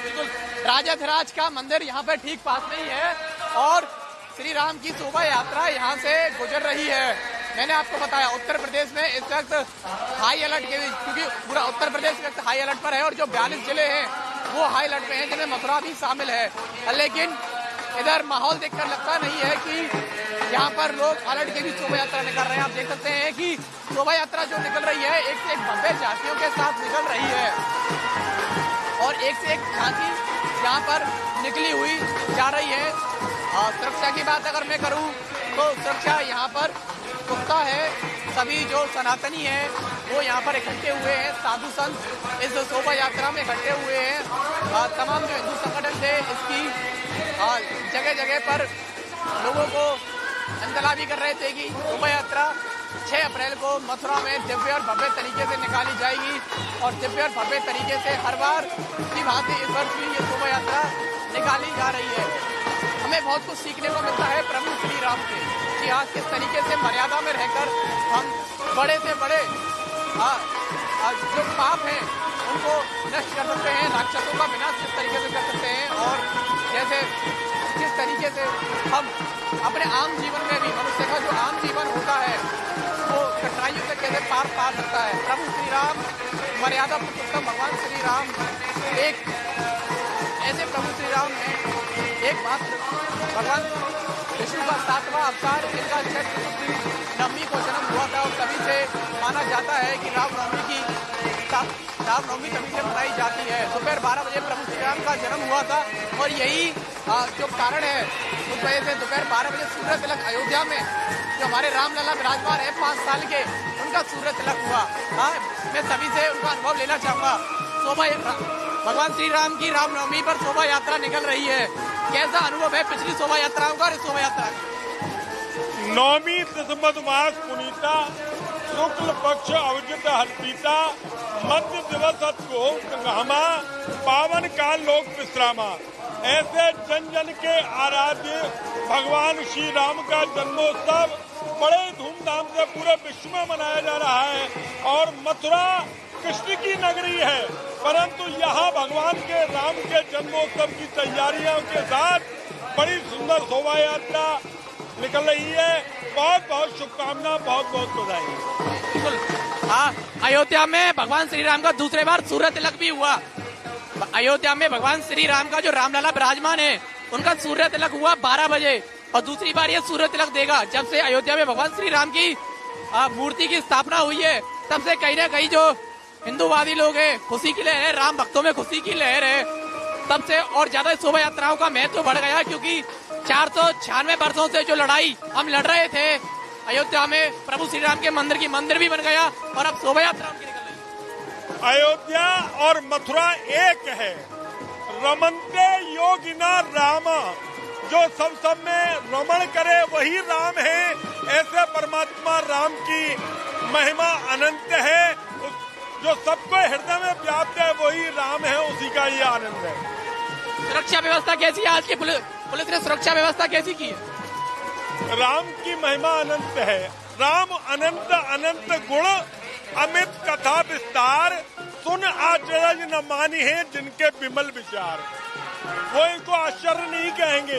बिल्कुल, राजाधिराज का मंदिर यहाँ पे ठीक पास में ही है और श्री राम की शोभा यात्रा यहाँ से गुजर रही है। मैंने आपको बताया उत्तर प्रदेश में इस वक्त हाई अलर्ट के, क्योंकि पूरा उत्तर प्रदेश इस वक्त हाई अलर्ट पर है और जो 42 जिले हैं वो हाई अलर्ट पे हैं, जिनमें मथुरा भी शामिल है। लेकिन इधर माहौल देखकर लगता नहीं है कि यहाँ पर लोग अलर्ट के भी शोभा यात्रा निकल रहे हैं। आप देख सकते हैं कि शोभा यात्रा जो निकल रही है एक से एक भव्य झांकियों के साथ निकल रही है और एक से एक झांकी यहाँ पर निकली हुई जा रही है। सुरक्षा की बात अगर मैं करूँ तो सुरक्षा यहाँ पर पुख्ता है। सभी जो सनातनी हैं वो यहाँ पर इकट्ठे हुए हैं, साधु संत इस शोभा यात्रा में इकट्ठे हुए हैं। तमाम जो हिंदू संगठन थे इसकी जगह जगह पर लोगों को इंतलाबी कर रहे थे कि शोभा यात्रा 6 अप्रैल को मथुरा में दिव्य और भव्य तरीके से निकाली जाएगी और दिव्य और भव्य तरीके से हर बार की भांति इस वर्ष भी ये शोभा यात्रा निकाली जा रही है। हमें बहुत कुछ सीखने को मिलता है प्रभु श्री राम के कि आज किस तरीके से मर्यादा में रहकर हम बड़े से बड़े जो पाप हैं उनको नष्ट कर सकते हैं, राक्षसों का विनाश किस तरीके से कर सकते हैं और जैसे किस तरीके से हम अपने आम जीवन में भी मनुष्य का जो आम जीवन होता है वो कठिनाइयों से कैसे पार पा सकता है। प्रभु श्री राम, मर्यादा पुरुषोत्तम भगवान श्री राम एक ऐसे प्रभु श्री राम ने एक मात्र भगवान विष्णु का 7वां अवतार, इनका चैत्र नवमी को जन्म हुआ था और तभी से माना जाता है कि रामनवमी तभी से मनाई जाती है। दोपहर 12 बजे प्रभु श्री राम का जन्म हुआ था और यही जो कारण है उस वजह से दोपहर 12 बजे सूर्य तिलक अयोध्या में जो हमारे रामलला विराजमान है 5 साल के, उनका सूर्य तिलक हुआ। मैं सभी से उनका अनुभव लेना चाहूंगा। भगवान श्री राम की रामनवमी पर शोभा यात्रा निकल रही है, कैसा अनुभव है पिछली शोभा यात्राओं का और इस शोभा यात्रा का? नौमी दशमद मास पुनीता शुक्ल पक्ष अवजित हर्षिता मध्य दिवस गहमा पावन काल लोक विश्रामा। ऐसे जन जन के आराध्य भगवान श्री राम का जन्मोत्सव बड़े धूमधाम से पूरे विश्व में मनाया जा रहा है और मथुरा कृष्ण की नगरी है, परंतु यहाँ भगवान के राम के जन्मोत्सव की तैयारियों के साथ बड़ी सुंदर शोभा यात्रा निकल रही है। बहुत बहुत शुभकामना, बहुत बहुत बधाई। बिल्कुल। हाँ, अयोध्या में भगवान श्री राम का दूसरे बार सूर्य तिलक भी हुआ। अयोध्या में भगवान श्री राम का जो रामलला विराजमान है, उनका सूर्य तिलक हुआ 12 बजे और दूसरी बार ये सूर्य तिलक देगा। जब से अयोध्या में भगवान श्री राम की मूर्ति की स्थापना हुई है, तब से कहीं ना कहीं जो हिंदूवादी लोग हैं, खुशी की लहर है, राम भक्तों में खुशी की लहर है। तब से और ज्यादा शोभा यात्राओं का महत्व बढ़ गया, क्योंकि 496 वर्षों से जो लड़ाई हम लड़ रहे थे अयोध्या में, प्रभु श्री राम के मंदिर भी बन गया और अब शोभा यात्रा उनकी निकल रही। अयोध्या और मथुरा एक है। रमन्ते योगिना राम, जो सब में रमण करे वही राम है। ऐसे परमात्मा राम की महिमा अनंत है। जो सबको हृदय में व्याप्त है वही राम है, उसी का ये आनंद है। सुरक्षा व्यवस्था कैसी है? आज की पुलिस ने सुरक्षा व्यवस्था कैसी की है? राम की महिमा अनंत है। राम अनंत अनंत गुण, अमित कथा विस्तार, सुन आश्चर्य न मानी है जिनके विमल विचार। वो इनको आश्चर्य नहीं कहेंगे,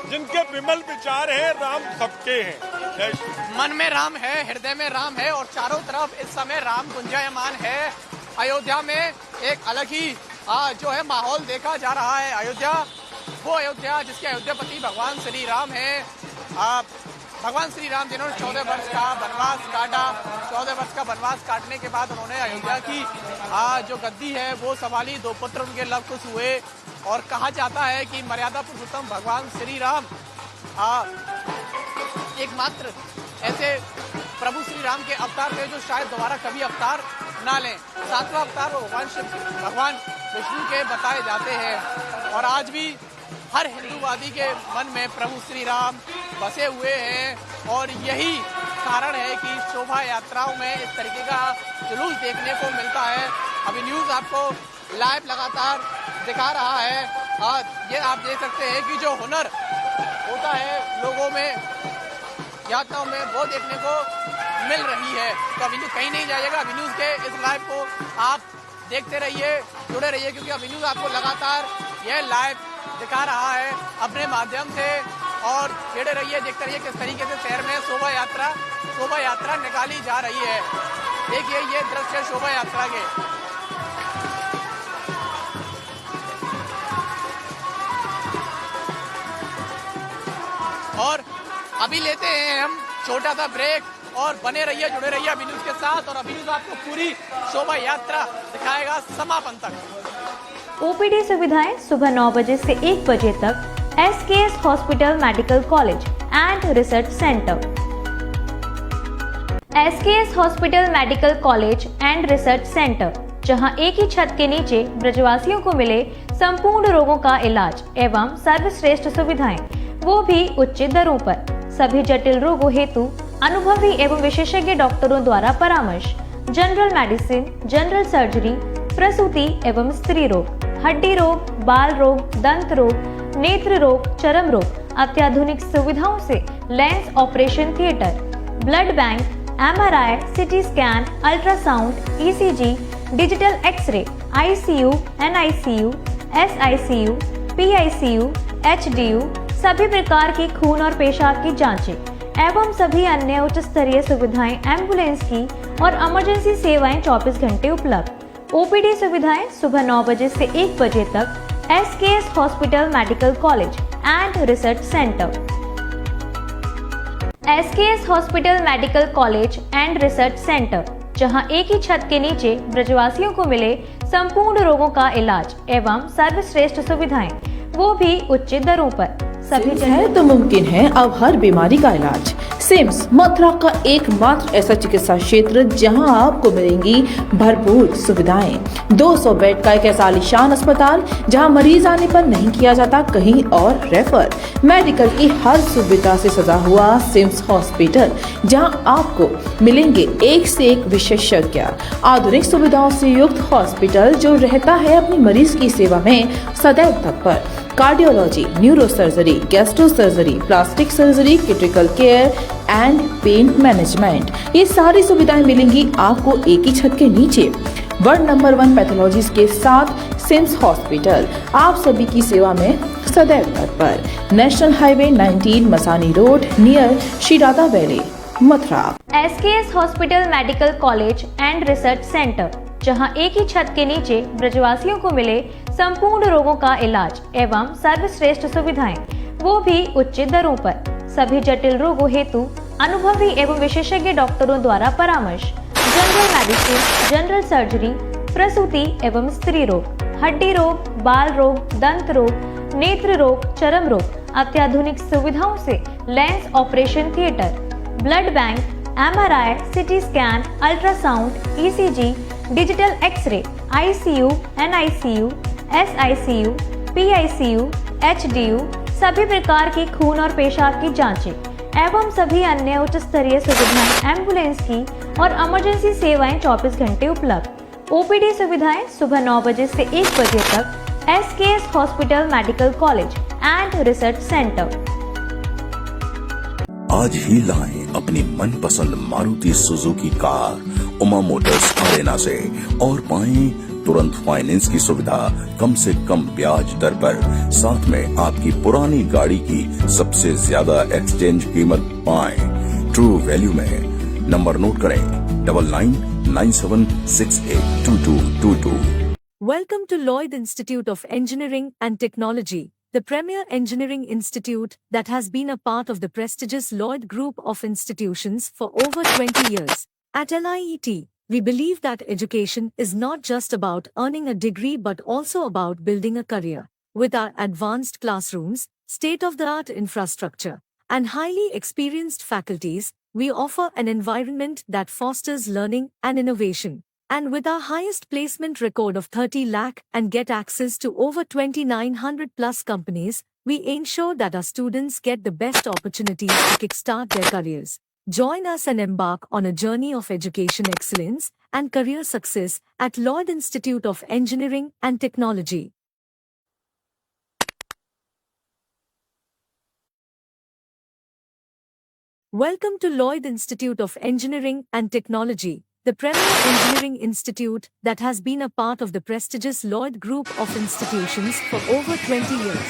जिनके विमल विचार है। राम सबके हैं। मन में राम है, हृदय में राम है और चारों तरफ इस समय राम गुंजायमान है। अयोध्या में एक अलग ही जो है माहौल देखा जा रहा है। अयोध्या, वो अयोध्या जिसके अयोध्यापति भगवान श्री राम है। भगवान श्री राम जिन्होंने 14 वर्ष का वनवास काटा, 14 वर्ष का वनवास काटने के बाद उन्होंने अयोध्या की जो गद्दी है वो संभाली। 2 पुत्र उनके लव कुश हुए और कहा जाता है कि मर्यादा पुरुषोत्तम भगवान श्री राम एकमात्र ऐसे प्रभु श्री राम के अवतार थे जो शायद दोबारा कभी अवतार ना लें। 7वां अवतार वो भगवान विष्णु के बताए जाते हैं और आज भी हर हिंदूवादी के मन में प्रभु श्री राम बसे हुए हैं और यही कारण है कि शोभा यात्राओं में इस तरीके का जुलूस देखने को मिलता है। अभी न्यूज आपको लाइव लगातार दिखा रहा है और ये आप देख सकते हैं कि जो हुनर होता है लोगों में यात्राओं में, वो देखने को मिल रही है। तो अभी न्यूज कहीं नहीं जाइएगा, अभी न्यूज के इस लाइव को आप देखते रहिए, जुड़े रहिए, क्योंकि अभी न्यूज आपको लगातार यह लाइव दिखा रहा है अपने माध्यम से। और जुड़े रहिए, देखते रहिए किस तरीके से शहर में शोभा यात्रा निकाली जा रही है। देखिए ये दृश्य शोभा यात्रा के। और अभी लेते हैं हम छोटा सा ब्रेक और बने रहिए, जुड़े रहिए अभी न्यूज के साथ और अभी न्यूज आपको पूरी शोभा यात्रा दिखाएगा समापन तक। ओपीडी सुविधाएं सुबह 9 बजे से 1 बजे तक SKS hospital medical college and research centre. SKS hospital medical college and research centre, जहां एक ही छत के नीचे ब्रजवासियों को मिले संपूर्ण रोगों का इलाज एवं सर्वश्रेष्ठ सुविधाएं, वो भी उचित दरों पर। सभी जटिल रोगों हेतु अनुभवी एवं विशेषज्ञ डॉक्टरों द्वारा परामर्श। जनरल मेडिसिन, जनरल सर्जरी, प्रसूति एवं स्त्री रोग, हड्डी रोग, बाल रोग, दंत रोग, नेत्र रोग, चर्म रोग, अत्याधुनिक सुविधाओं से lens operation theatre, blood bank, MRI, CT scan, ultrasound, ECG, digital X-ray, ICU, NICU, SICU, PICU, HDU, सभी प्रकार की खून और पेशाब की जांचें एवं सभी अन्य उच्च स्तरीय सुविधाएं, एम्बुलेंस की और इमरजेंसी सेवाएं 24 घंटे उपलब्ध। ओपीडी सुविधाएं सुबह 9 बजे से 1 बजे तक SKS hospital medical college and research centre. SKS hospital medical college and research centre, जहां एक ही छत के नीचे ब्रजवासियों को मिले संपूर्ण रोगों का इलाज एवं सर्वश्रेष्ठ सुविधाएं, वो भी उचित दरों पर। सभी है तो मुमकिन है अब हर बीमारी का इलाज। सिम्स मथुरा का एकमात्र ऐसा चिकित्सा क्षेत्र जहां आपको मिलेंगी भरपूर सुविधाएं। 200 बेड का एक ऐसा आलीशान अस्पताल जहां मरीज आने पर नहीं किया जाता कहीं और रेफर। मेडिकल की हर सुविधा से सजा हुआ सिम्स हॉस्पिटल, जहां आपको मिलेंगे एक से एक विशेषज्ञ। आधुनिक सुविधाओं से युक्त हॉस्पिटल जो रहता है अपनी मरीज की सेवा में सदैव तत्पर। Cardiology, neuro surgery, gastro surgery, plastic surgery, critical care and pain management, ये सारी सुविधाएं मिलेंगी आपको एक ही छत के नीचे। वर्ल्ड नंबर 1 पैथोलॉजीज के साथ सिम्स हॉस्पिटल आप सभी की सेवा में सदैव तत्पर। National highway 19 Masani road near Shri Radha valley, Mathura. SKS hospital medical college and research centre, जहां एक ही छत के नीचे ब्रजवासियों को मिले संपूर्ण रोगों का इलाज एवं सर्वश्रेष्ठ सुविधाएं, वो भी उचित दरों पर। सभी जटिल रोगों हेतु अनुभवी एवं विशेषज्ञ डॉक्टरों द्वारा परामर्श। जनरल मेडिसिन, जनरल सर्जरी, प्रसूति एवं स्त्री रोग, हड्डी रोग, बाल रोग, दंत रोग, नेत्र रोग, चर्म रोग, अत्याधुनिक सुविधाओं से lens operation theatre, blood bank, MRI, CT scan, ultrasound, ECG, digital X-ray, ICU, NICU, SICU, PICU, HDU, सभी प्रकार की खून और पेशाब की जांचें एवं सभी अन्य उच्च स्तरीय सुविधाएं, एम्बुलेंस की और इमरजेंसी सेवाएं 24 घंटे उपलब्ध। OPD सुविधाएं सुबह 9 बजे से 1 बजे तक। SKS hospital medical college and research centre. आज ही लाएं अपनी मनपसंद Maruti Suzuki car Uma Motors Arena से और पाएं तुरंत फाइनेंस की सुविधा कम से कम ब्याज दर पर। साथ में आपकी पुरानी गाड़ी की सबसे ज्यादा एक्सचेंज कीमत पाएं ट्रू वैल्यू में। नंबर नोट करें 9997682222। Welcome to Lloyd Institute of Engineering and Technology, the premier engineering institute that has been a part of the prestigious Lloyd Group of institutions for over 20 years. At LIET, we believe that education is not just about earning a degree but also about building a career. With our advanced classrooms, state-of-the-art infrastructure, and highly experienced faculties, we offer an environment that fosters learning and innovation. And with our highest placement record of 30 lakh and get access to over 2,900 plus companies, we ensure that our students get the best opportunities to kickstart their careers. Join us and embark on a journey of education excellence and career success at Lloyd Institute of Engineering and Technology. Welcome to Lloyd Institute of Engineering and Technology, the premier engineering institute that has been a part of the prestigious Lloyd Group of institutions for over 20 years.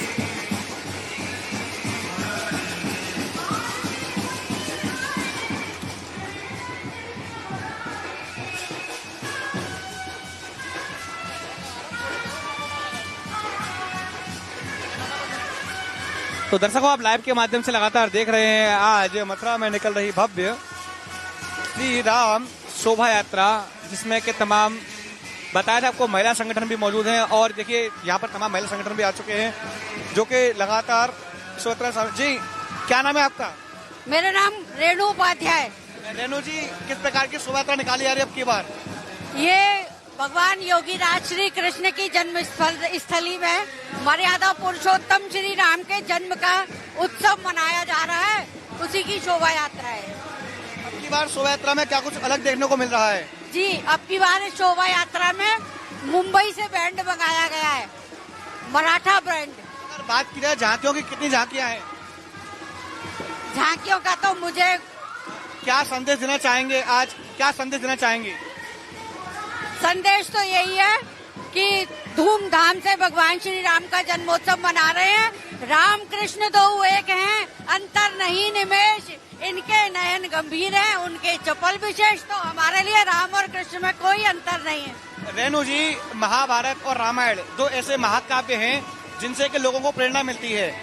तो दर्शकों, आप live के माध्यम से लगातार देख रहे हैं आज मथुरा में निकल रही भव्य श्री राम शोभा यात्रा, जिसमें के तमाम बताया था आपको महिला संगठन भी मौजूद हैं। और देखिए यहाँ पर तमाम महिला संगठन भी आ चुके हैं जो कि लगातार जी, क्या नाम है आपका? मेरा नाम रेणु उपाध्याय। रेणु जी, किस प्रकार की शोभा यात्रा निकाली जा रही है अब की बार? ये भगवान योगी राज श्री कृष्ण की जन्म स्थली में मर्यादा पुरुषोत्तम श्री राम के जन्म का उत्सव मनाया जा रहा है, उसी की शोभा यात्रा है। अब की बार शोभा यात्रा में क्या कुछ अलग देखने को मिल रहा है? जी, अब की बार इस शोभा यात्रा में मुंबई से बैंड मंगाया गया है, मराठा बैंड। अगर बात की जाए झांकियों की, कितनी झांकियां हैं? झांकियों का तो मुझे क्या संदेश देना चाहेंगे आज, क्या संदेश देना चाहेंगे? संदेश तो यही है कि धूमधाम से भगवान श्री राम का जन्मोत्सव मना रहे हैं। राम कृष्ण दो एक हैं, अंतर नहीं निमेष, इनके नयन गंभीर हैं, उनके चपल विशेष। तो हमारे लिए राम और कृष्ण में कोई अंतर नहीं है। रेणु जी, महाभारत और रामायण दो ऐसे महाकाव्य हैं जिनसे के लोगों को प्रेरणा मिलती है।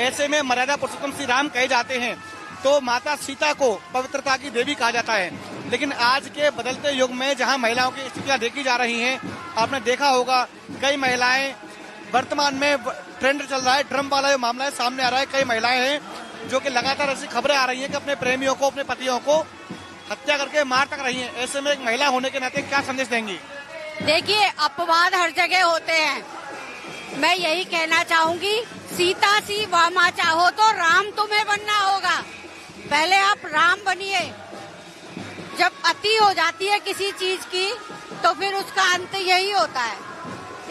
ऐसे में मर्यादा पुरुषोत्तम श्री राम कहे जाते हैं तो माता सीता को पवित्रता की देवी कहा जाता है। लेकिन आज के बदलते युग में जहां महिलाओं की स्थितियां देखी जा रही हैं, आपने देखा होगा कई महिलाएं, वर्तमान में ट्रेंड चल रहा है, ड्रम वाला जो मामला है सामने आ रहा है, कई महिलाएं हैं जो कि लगातार ऐसी खबरें आ रही हैं कि अपने प्रेमियों को, अपने पतियों को हत्या करके मार तक रही हैं। ऐसे में एक महिला होने के नाते क्या संदेश देंगी? देखिए, अपवाद हर जगह होते हैं। मैं यही कहना चाहूंगी, सीता सी वामा चाहो तो राम तुम्हें बनना होगा। पहले आप राम बनिए। जब अति हो जाती है किसी चीज की तो फिर उसका अंत यही होता है।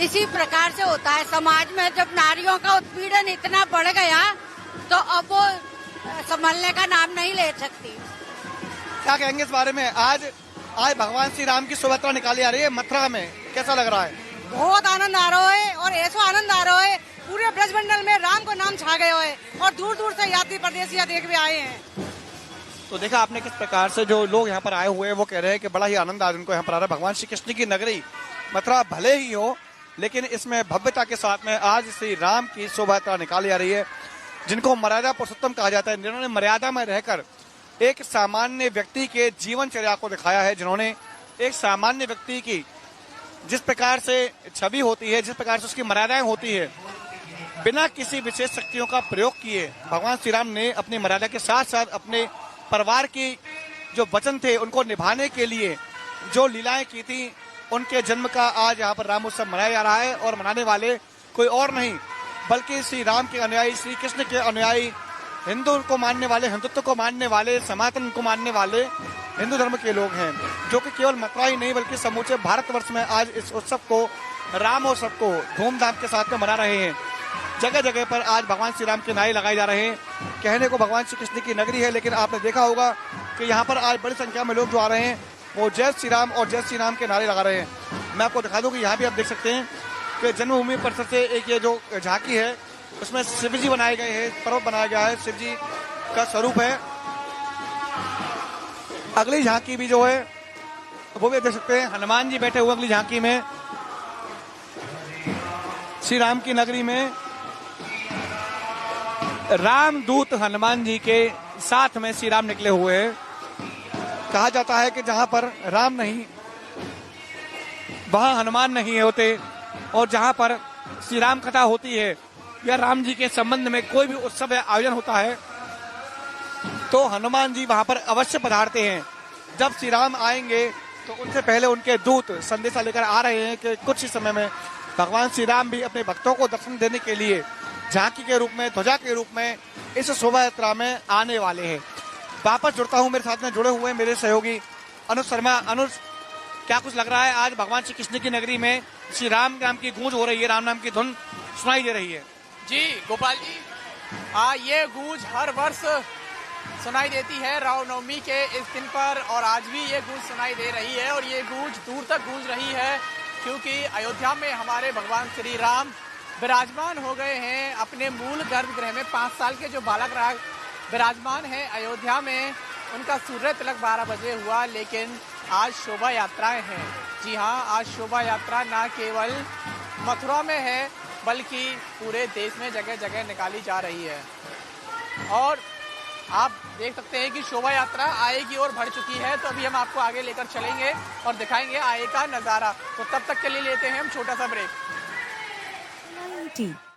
इसी प्रकार से होता है समाज में। जब नारियों का उत्पीड़न इतना बढ़ गया तो अब वो संभलने का नाम नहीं ले सकती। क्या कहेंगे इस बारे में? आज भगवान श्री राम की शोभा यात्रा निकाली जा रही है मथुरा में, कैसा लग रहा है? बहुत आनंद आ रहा है और ऐसा आनंद आ रहा है पूरे ब्रजमंडल में राम को नाम छा गए है और दूर दूर से यात्री परदेसी देख भी आए हैं। तो देखा आपने किस प्रकार से जो लोग यहाँ पर आए हुए हैं वो कह रहे हैं कि बड़ा ही आनंद आज उनको यहाँ पर आ रहा है। भगवान श्री कृष्ण की नगरी मथुरा भले ही हो, लेकिन इसमें भव्यता के साथ में आज श्री राम की शोभा यात्रा निकाली जा रही है, जिनको मर्यादा पुरुषोत्तम कहा जाता है, जिन्होंने मर्यादा में रहकर एक सामान्य व्यक्ति के जीवनचर्या को दिखाया है, जिन्होंने एक सामान्य व्यक्ति की जिस प्रकार से छवि होती है, जिस प्रकार से उसकी मर्यादाएं होती है, बिना किसी विशेष शक्तियों का प्रयोग किए भगवान श्री राम ने अपनी मर्यादा के साथ साथ अपने परिवार की जो वचन थे उनको निभाने के लिए जो लीलाएं की थी, उनके जन्म का आज यहाँ पर राम उत्सव मनाया जा रहा है। और मनाने वाले कोई और नहीं बल्कि श्री राम के अनुयायी, श्री कृष्ण के अनुयायी, हिंदू को मानने वाले, हिंदुत्व को मानने वाले, सनातन को मानने वाले हिंदू धर्म के लोग हैं, जो कि केवल मथुरा ही नहीं बल्कि समूचे भारतवर्ष में आज इस उत्सव को, रामोत्सव को धूमधाम के साथ में मना रहे हैं। जगह जगह पर आज भगवान श्री राम के नारे लगाए जा रहे हैं। कहने को भगवान श्री कृष्ण की नगरी है, लेकिन आपने देखा होगा कि यहाँ पर आज बड़ी संख्या में लोग जो आ रहे हैं वो जय श्री राम और जय श्री राम के नारे लगा रहे हैं। मैं आपको दिखा दूं कि यहाँ भी आप देख सकते हैं कि जन्मभूमि परिसर से एक ये जो झांकी है उसमें शिव जी बनाए गए हैं, पर्वत बनाया गया है, शिव जी का स्वरूप है। अगली झांकी भी जो है वो भी देख सकते हैं, हनुमान जी बैठे हुए अगली झांकी में, श्री राम की नगरी में रामदूत हनुमान जी के साथ में श्री राम निकले हुए हैं। कहा जाता है कि जहां पर राम नहीं वहां हनुमान नहीं होते, और जहां पर श्री राम कथा होती है या राम जी के संबंध में कोई भी उत्सव या आयोजन होता है तो हनुमान जी वहां पर अवश्य पधारते हैं। जब श्री राम आएंगे तो उनसे पहले उनके दूत संदेशा लेकर आ रहे हैं कि कुछ ही समय में भगवान श्री राम भी अपने भक्तों को दर्शन देने के लिए झांकी के रूप में, ध्वजा के रूप में इस शोभा यात्रा में आने वाले हैं। वापस जुड़ता हूं, मेरे साथ में जुड़े हुए मेरे सहयोगी अनुज शर्मा। अनुज, क्या कुछ लग रहा है आज भगवान श्री कृष्ण की नगरी में श्री राम नाम की गूंज हो रही है, राम नाम की धुन सुनाई दे रही है? जी गोपाल जी, ये गूंज हर वर्ष सुनाई देती है रामनवमी के इस दिन पर, और आज भी ये गूंज सुनाई दे रही है। और ये गूंज दूर तक गूंज रही है क्योंकि अयोध्या में हमारे भगवान श्री राम विराजमान हो गए हैं। अपने मूल गर्भगृह में 5 साल के जो बालक विराजमान है अयोध्या में, उनका सूर्य तिलक 12 बजे हुआ, लेकिन आज शोभा यात्राएं हैं। जी हाँ, आज शोभा यात्रा न केवल मथुरा में है बल्कि पूरे देश में जगह जगह निकाली जा रही है। और आप देख सकते हैं कि शोभा यात्रा आए की ओर बढ़ चुकी है। तो अभी हम आपको आगे लेकर चलेंगे और दिखाएंगे आए का नजारा। तो तब तक के लिए लेते हैं हम छोटा सा break.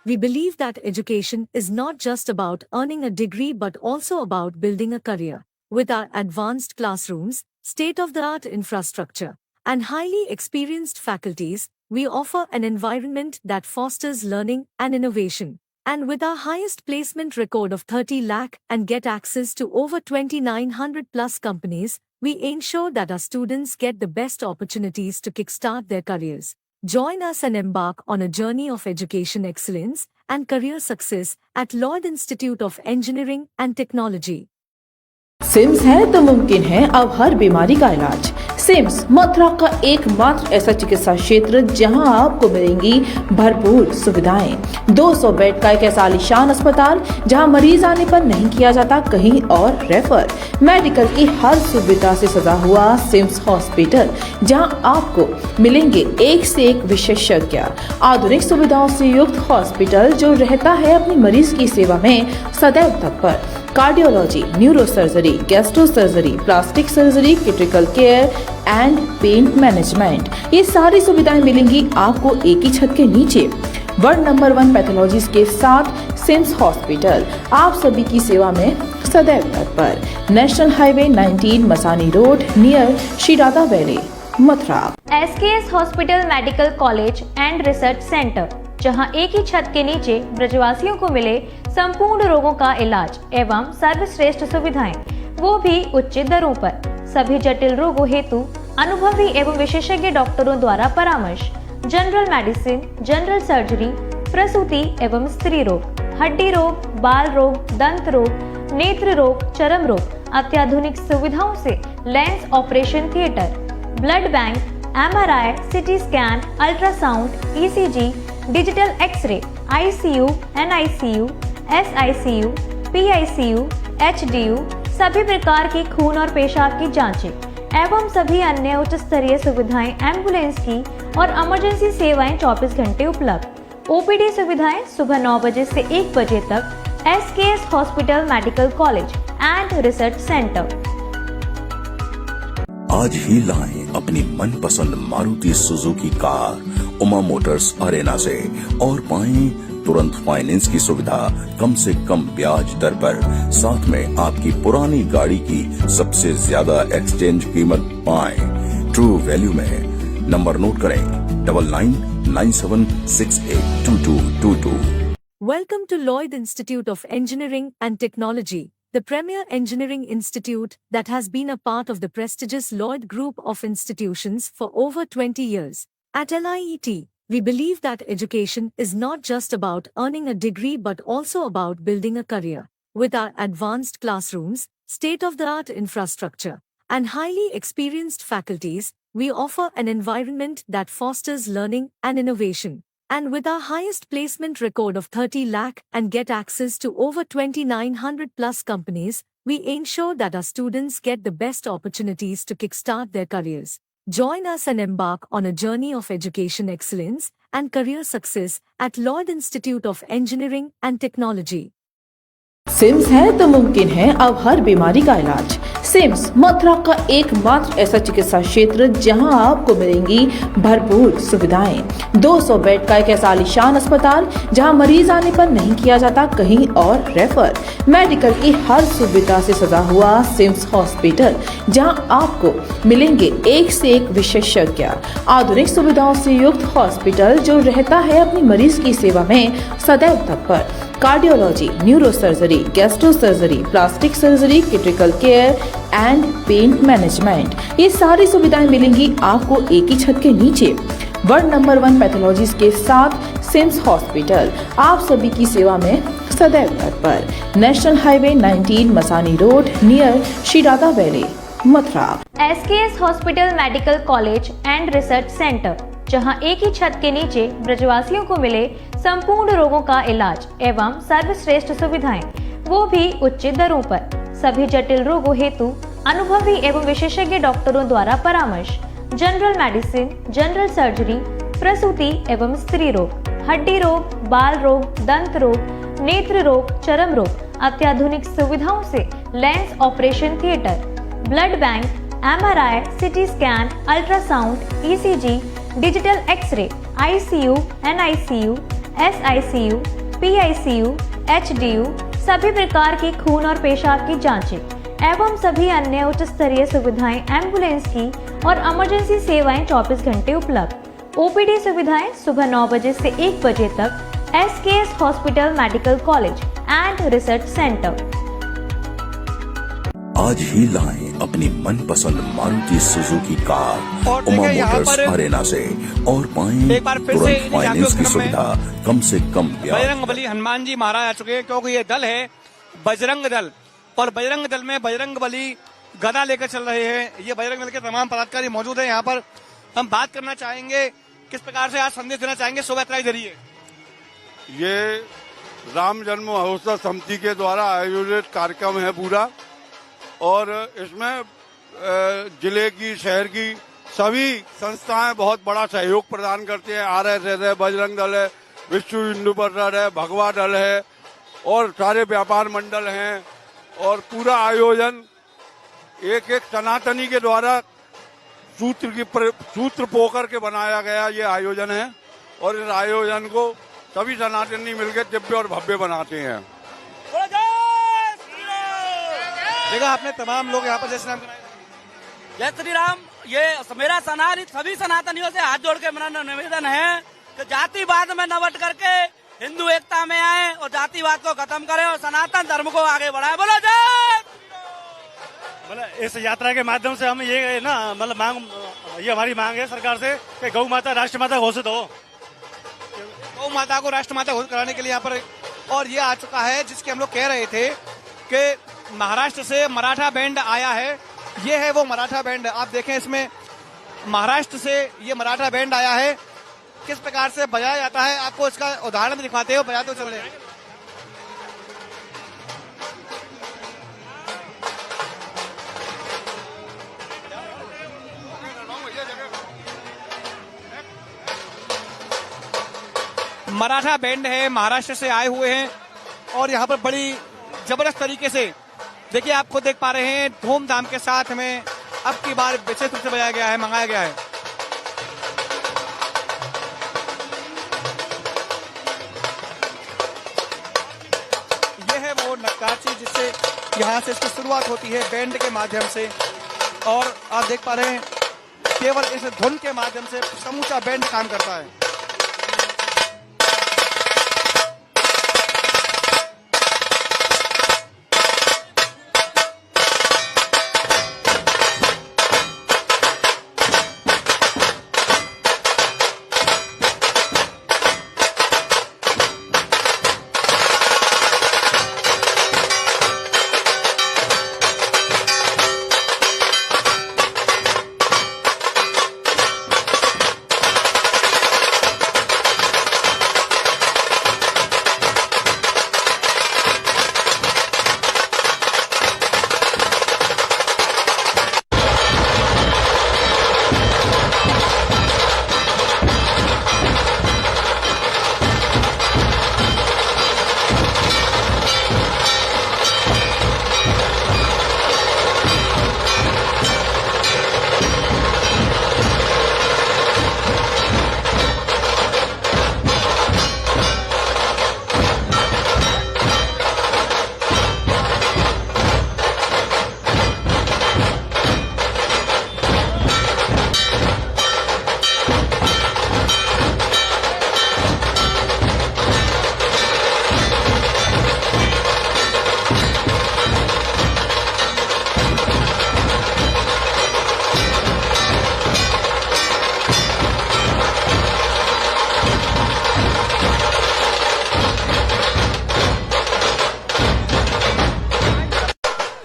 We believe that education is not just about earning a degree but also about building a career. With our advanced classrooms, state-of-the-art infrastructure, and highly experienced faculties, we offer an environment that fosters learning and innovation. And with our highest placement record of 30 lakh and get access to over 2,900 plus companies, we ensure that our students get the best opportunities to kickstart their careers. Join us and embark on a journey of education excellence and career success at Lloyd Institute of Engineering and Technology. CIMS है तो मुमकिन है अब हर बीमारी का इलाज। CIMS Mathura का एकमात्र ऐसा चिकित्सा क्षेत्र जहां आपको मिलेंगी भरपूर सुविधाएं। 200 बेड का एक ऐसा आलीशान अस्पताल जहां मरीज आने पर नहीं किया जाता कहीं और रेफर। मेडिकल की हर सुविधा से सजा हुआ सिम्स हॉस्पिटल जहां आपको मिलेंगे एक से एक विशेषज्ञ। आधुनिक सुविधाओं से युक्त हॉस्पिटल जो रहता है अपनी मरीज की सेवा में सदैव तत्पर। Cardiology, neuro surgery, gastro surgery, plastic surgery, critical care and pain management, ये सारी सुविधाएं मिलेंगी आपको एक ही छत के नीचे। वर्ल्ड नंबर 1 पैथोलॉजीज के साथ सिम्स हॉस्पिटल आप सभी की सेवा में सदैव तत्पर। National highway 19 Masani road near Shri Radha valley, Mathura. SKS hospital medical college and research centre, जहां एक ही छत के नीचे ब्रजवासियों को मिले संपूर्ण रोगों का इलाज एवं सर्वश्रेष्ठ सुविधाएं, वो भी उचित दरों पर। सभी जटिल रोगों हेतु अनुभवी एवं विशेषज्ञ डॉक्टरों द्वारा परामर्श। जनरल मेडिसिन, जनरल सर्जरी, प्रसूति एवं स्त्री रोग, हड्डी रोग, बाल रोग, दंत रोग, नेत्र रोग, चर्म रोग, अत्याधुनिक सुविधाओं से lens operation theatre, blood bank, MRI, CT scan, ultrasound, ECG, digital X-ray, ICU, NICU, SICU, PICU, HDU, सभी प्रकार की खून और पेशाब की जांचें एवं सभी अन्य उच्च स्तरीय सुविधाएं एम्बुलेंस की और इमरजेंसी सेवाएं 24 घंटे उपलब्ध। OPD सुविधाएं सुबह 9 बजे से 1 बजे तक। SKS hospital medical college and research centre. आज ही लाएं अपनी मनपसंद Maruti Suzuki car Uma Motors Arena से और पाएं तुरंत फाइनेंस की सुविधा कम से कम ब्याज दर पर। साथ में आपकी पुरानी गाड़ी की सबसे ज्यादा एक्सचेंज कीमत पाएं ट्रू वैल्यू में। नंबर नोट करें 9997682222। Welcome to Lloyd Institute of Engineering and Technology, the premier engineering institute that has been a part of the prestigious Lloyd Group of institutions for over 20 years. At LIET, we believe that education is not just about earning a degree but also about building a career. With our advanced classrooms, state-of-the-art infrastructure, and highly experienced faculties, we offer an environment that fosters learning and innovation. And with our highest placement record of 30 lakh and get access to over 2,900 plus companies, we ensure that our students get the best opportunities to kickstart their careers. Join us and embark on a journey of education excellence and career success at Lloyd Institute of Engineering and Technology. CIMS है तो मुमकिन है अब हर बीमारी का इलाज। CIMS Mathura का एकमात्र ऐसा चिकित्सा क्षेत्र जहां आपको मिलेंगी भरपूर सुविधाएं। 200 बेड का एक ऐसा आलीशान अस्पताल जहां मरीज आने पर नहीं किया जाता कहीं और रेफर। मेडिकल की हर सुविधा से सजा हुआ सिम्स हॉस्पिटल जहां आपको मिलेंगे एक से एक विशेषज्ञ। आधुनिक सुविधाओं से युक्त हॉस्पिटल जो रहता है अपनी मरीज की सेवा में सदैव तत्पर। Cardiology, neuro surgery, gastro surgery, plastic surgery, critical care and pain management, ये सारी सुविधाएं मिलेंगी आपको एक ही छत के नीचे। वर्ल्ड नंबर 1 पैथोलॉजीज के साथ सिम्स हॉस्पिटल आप सभी की सेवा में सदैव तत्पर। National highway 19 Masani road near Shri Radha valley, Mathura. SKS hospital medical college and research centre, जहां एक ही छत के नीचे ब्रजवासियों को मिले संपूर्ण रोगों का इलाज एवं सर्वश्रेष्ठ सुविधाएं, वो भी उचित दरों पर। सभी जटिल रोगों हेतु अनुभवी एवं विशेषज्ञ डॉक्टरों द्वारा परामर्श। जनरल मेडिसिन, जनरल सर्जरी, प्रसूति एवं स्त्री रोग, हड्डी रोग, बाल रोग, दंत रोग, नेत्र रोग, चर्म रोग, अत्याधुनिक सुविधाओं से lens operation theatre, blood bank, MRI, CT scan, ultrasound, ECG, digital X-ray, ICU, NICU, SICU, PICU, HDU, सभी प्रकार की खून और पेशाब की जांचें एवं सभी अन्य उच्च स्तरीय सुविधाएं एम्बुलेंस की और इमरजेंसी सेवाएं 24 घंटे उपलब्ध। OPD सुविधाएं सुबह 9 बजे से 1 बजे तक। SKS hospital medical college and research centre. आज ही लाएं अपनी मनपसंद मारुति सुजुकी कार और उमा देखिए यहाँ मोटर्स पर अरेना से और पाएं एक बार फिर से तुरंत फाइनेंस की सुविधा कम से कम ब्याज। बजरंग बली हनुमान जी महाराज आ चुके हैं क्योंकि ये दल है बजरंग दल और बजरंग दल में बजरंग बली गदा लेकर चल रहे हैं। ये बजरंग दल के तमाम पदाधिकारी मौजूद हैं यहाँ पर। हम बात करना चाहेंगे किस प्रकार से आज संदेश देना चाहेंगे शोभा यात्रा के जरिए। ये राम जन्म महोत्सव समिति के द्वारा आयोजित कार्यक्रम है पूरा, और इसमें जिले की शहर की सभी संस्थाएं बहुत बड़ा सहयोग प्रदान करते हैं। RSS है, बजरंग दल है, विश्व हिंदू परिषद है, भगवा दल है और सारे व्यापार मंडल हैं। और पूरा आयोजन एक एक सनातनी के द्वारा सूत्र पोकर के बनाया गया ये आयोजन है, और इस आयोजन को सभी सनातनी मिलकर दिव्य और भव्य बनाते हैं। देखा आपने तमाम लोग यहाँ पर जय श्री राम जय श्री राम। ये मेरा सभी सनातनियों से हाथ जोड़ के मेरा निवेदन है कि जातिवाद में न बट करके हिंदू एकता में आए और जातिवाद को खत्म करें और सनातन धर्म को आगे बढ़ाएं। बोलो जय। मतलब इस यात्रा के माध्यम से हम ये ना मतलब ये हमारी मांग है सरकार से कि गौ माता राष्ट्र माता घोषित हो। गौ माता को राष्ट्र माता घोषित कराने के लिए यहाँ पर और ये आ चुका है जिसके हम लोग कह रहे थे कि महाराष्ट्र से मराठा बैंड आया है। ये है वो मराठा बैंड, आप देखें इसमें महाराष्ट्र से ये मराठा बैंड आया है किस प्रकार से बजाया जाता है, आपको इसका उदाहरण भी दिखाते हो, बजाते हो चल रहे हैं। मराठा बैंड है, महाराष्ट्र से आए हुए हैं और यहाँ पर बड़ी जबरदस्त तरीके से देखिए आप खुद देख पा रहे हैं, धूमधाम के साथ में अब की बार विशेष रूप से बजाया गया है, मंगाया गया है। यह है वो नक्काशी जिससे यहाँ से इसकी शुरुआत होती है बैंड के माध्यम से, और आप देख पा रहे हैं केवल इस धुन के माध्यम से समूचा बैंड काम करता है।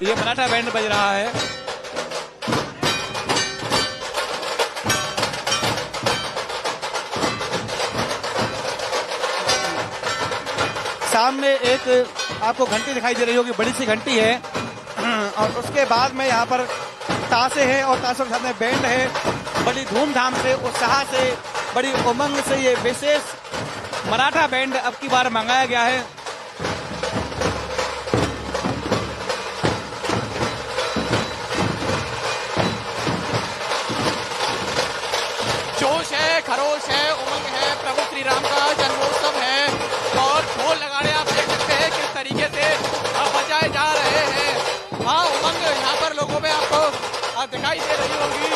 ये मराठा बैंड बज रहा है। सामने एक आपको घंटी दिखाई दे रही होगी, बड़ी सी घंटी है और उसके बाद में यहाँ पर ताशे हैं और ताशों के साथ में बैंड है। बड़ी धूमधाम से, उत्साह से, बड़ी उमंग से ये विशेष मराठा बैंड अब की बार मंगाया गया है। जोश है, खरोश है, उमंग है, प्रभु श्री राम का जन्मोत्सव है और ढोल लगाने आप देख सकते हैं किस तरीके से बजाए जा रहे हैं। हाँ, उमंग यहाँ पर लोगों में आपको दिखाई दे रही होगी।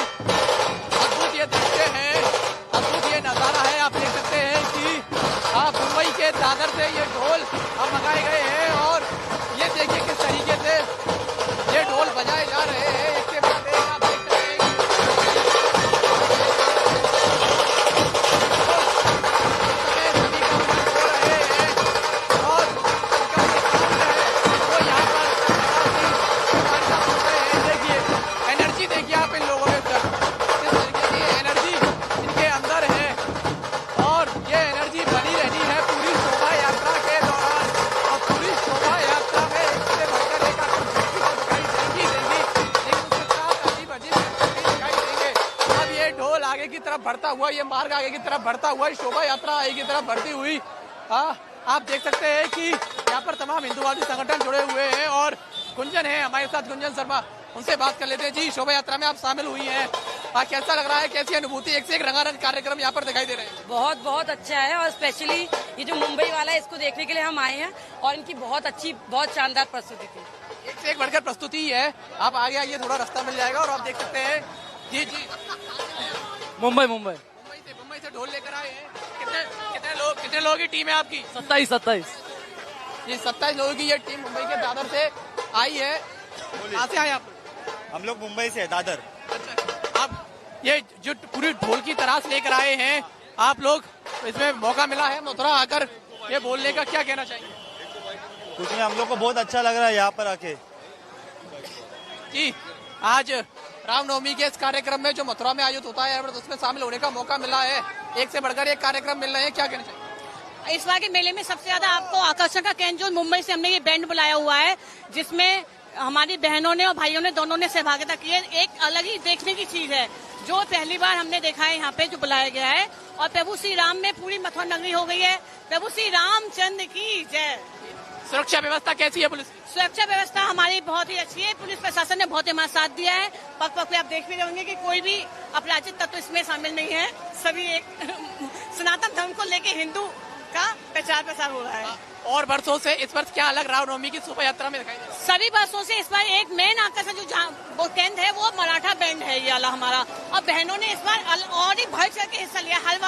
अद्भुत ये दृश्य है, अद्भुत ये नजारा है। आप देख सकते हैं कि मुंबई के दादर से ये ढोल मंगाए गए हैं और ये देखिए किस तरीके से ये ढोल बजाए जा रहे हैं। इसके बाद आप देख सकते हैं बढ़ता हुआ, ये मार्ग आगे की तरफ बढ़ता हुआ, शोभा यात्रा आगे की तरफ बढ़ती हुई आप देख सकते हैं कि यहाँ पर तमाम हिंदुवादी संगठन जुड़े हुए हैं और गुंजन है हमारे साथ, गुंजन शर्मा, उनसे बात कर लेते हैं। जी, शोभा यात्रा में आप शामिल हुई हैं, कैसा लग रहा है, कैसी अनुभूति? एक से एक रंगारंग कार्यक्रम यहाँ पर दिखाई दे रहे हैं। बहुत बहुत अच्छा है और स्पेशली ये जो मुंबई वाला है इसको देखने के लिए हम आए हैं और इनकी बहुत अच्छी, बहुत शानदार प्रस्तुति थी। एक से एक बढ़कर प्रस्तुति है। आप आगे आइए, थोड़ा रास्ता मिल जाएगा और आप देख सकते हैं। जी जी, मुंबई से ढोल लेकर आए हैं। कितने लोगों की टीम है आपकी? 27 जी, 27 लोगों की ये टीम मुंबई के दादर से आई है। कहाँ से आए आप? हम लोग मुंबई से, दादर। अच्छा, आप ये जो पूरी ढोल की तराश लेकर आए हैं, आप लोग इसमें मौका मिला है मथुरा आकर ये बोलने का, क्या कहना चाहिए? कुछ नहीं, हम लोग को बहुत अच्छा लग रहा है यहाँ पर आके। जी, आज रामनवमी के इस कार्यक्रम में जो मथुरा में आयोजित होता है उसमें शामिल होने का मौका मिला है। एक से बढ़कर एक कार्यक्रम मिल रहे हैं, क्या कहना चाहिए? इस बार के मेले में सबसे ज्यादा आपको आकर्षण का केंद्र जो मुंबई से हमने ये बैंड बुलाया हुआ है, जिसमें हमारी बहनों ने और भाइयों ने दोनों ने सहभागिता की है। एक अलग ही देखने की चीज है जो पहली बार हमने देखा है यहाँ पे जो बुलाया गया है। और प्रभु श्री राम में पूरी मथुरा नगरी हो गई है। प्रभु श्री रामचंद्र की जय। सुरक्षा व्यवस्था कैसी है पुलिस? सुरक्षा व्यवस्था हमारी बहुत ही अच्छी है। पुलिस प्रशासन ने बहुत हमारा साथ दिया है। पग पग पे आप देख भी रहे होंगे कि कोई भी अपराधिक तत्व इसमें शामिल नहीं है। सभी एक सनातन धर्म को लेके हिंदू का प्रचार प्रसार हो रहा है। और वर्षों से इस वर्ष क्या अलग रामनवमी की शोभा यात्रा में दिखाई दे रहा है? सभी वर्षों से इस बार एक मेन आकर्षण जो वो केंद्र है वो मराठा बैंड है ये वाला हमारा। और बहनों ने इस बार और ही बढ़ चढ़ के हिस्सा लिया। हर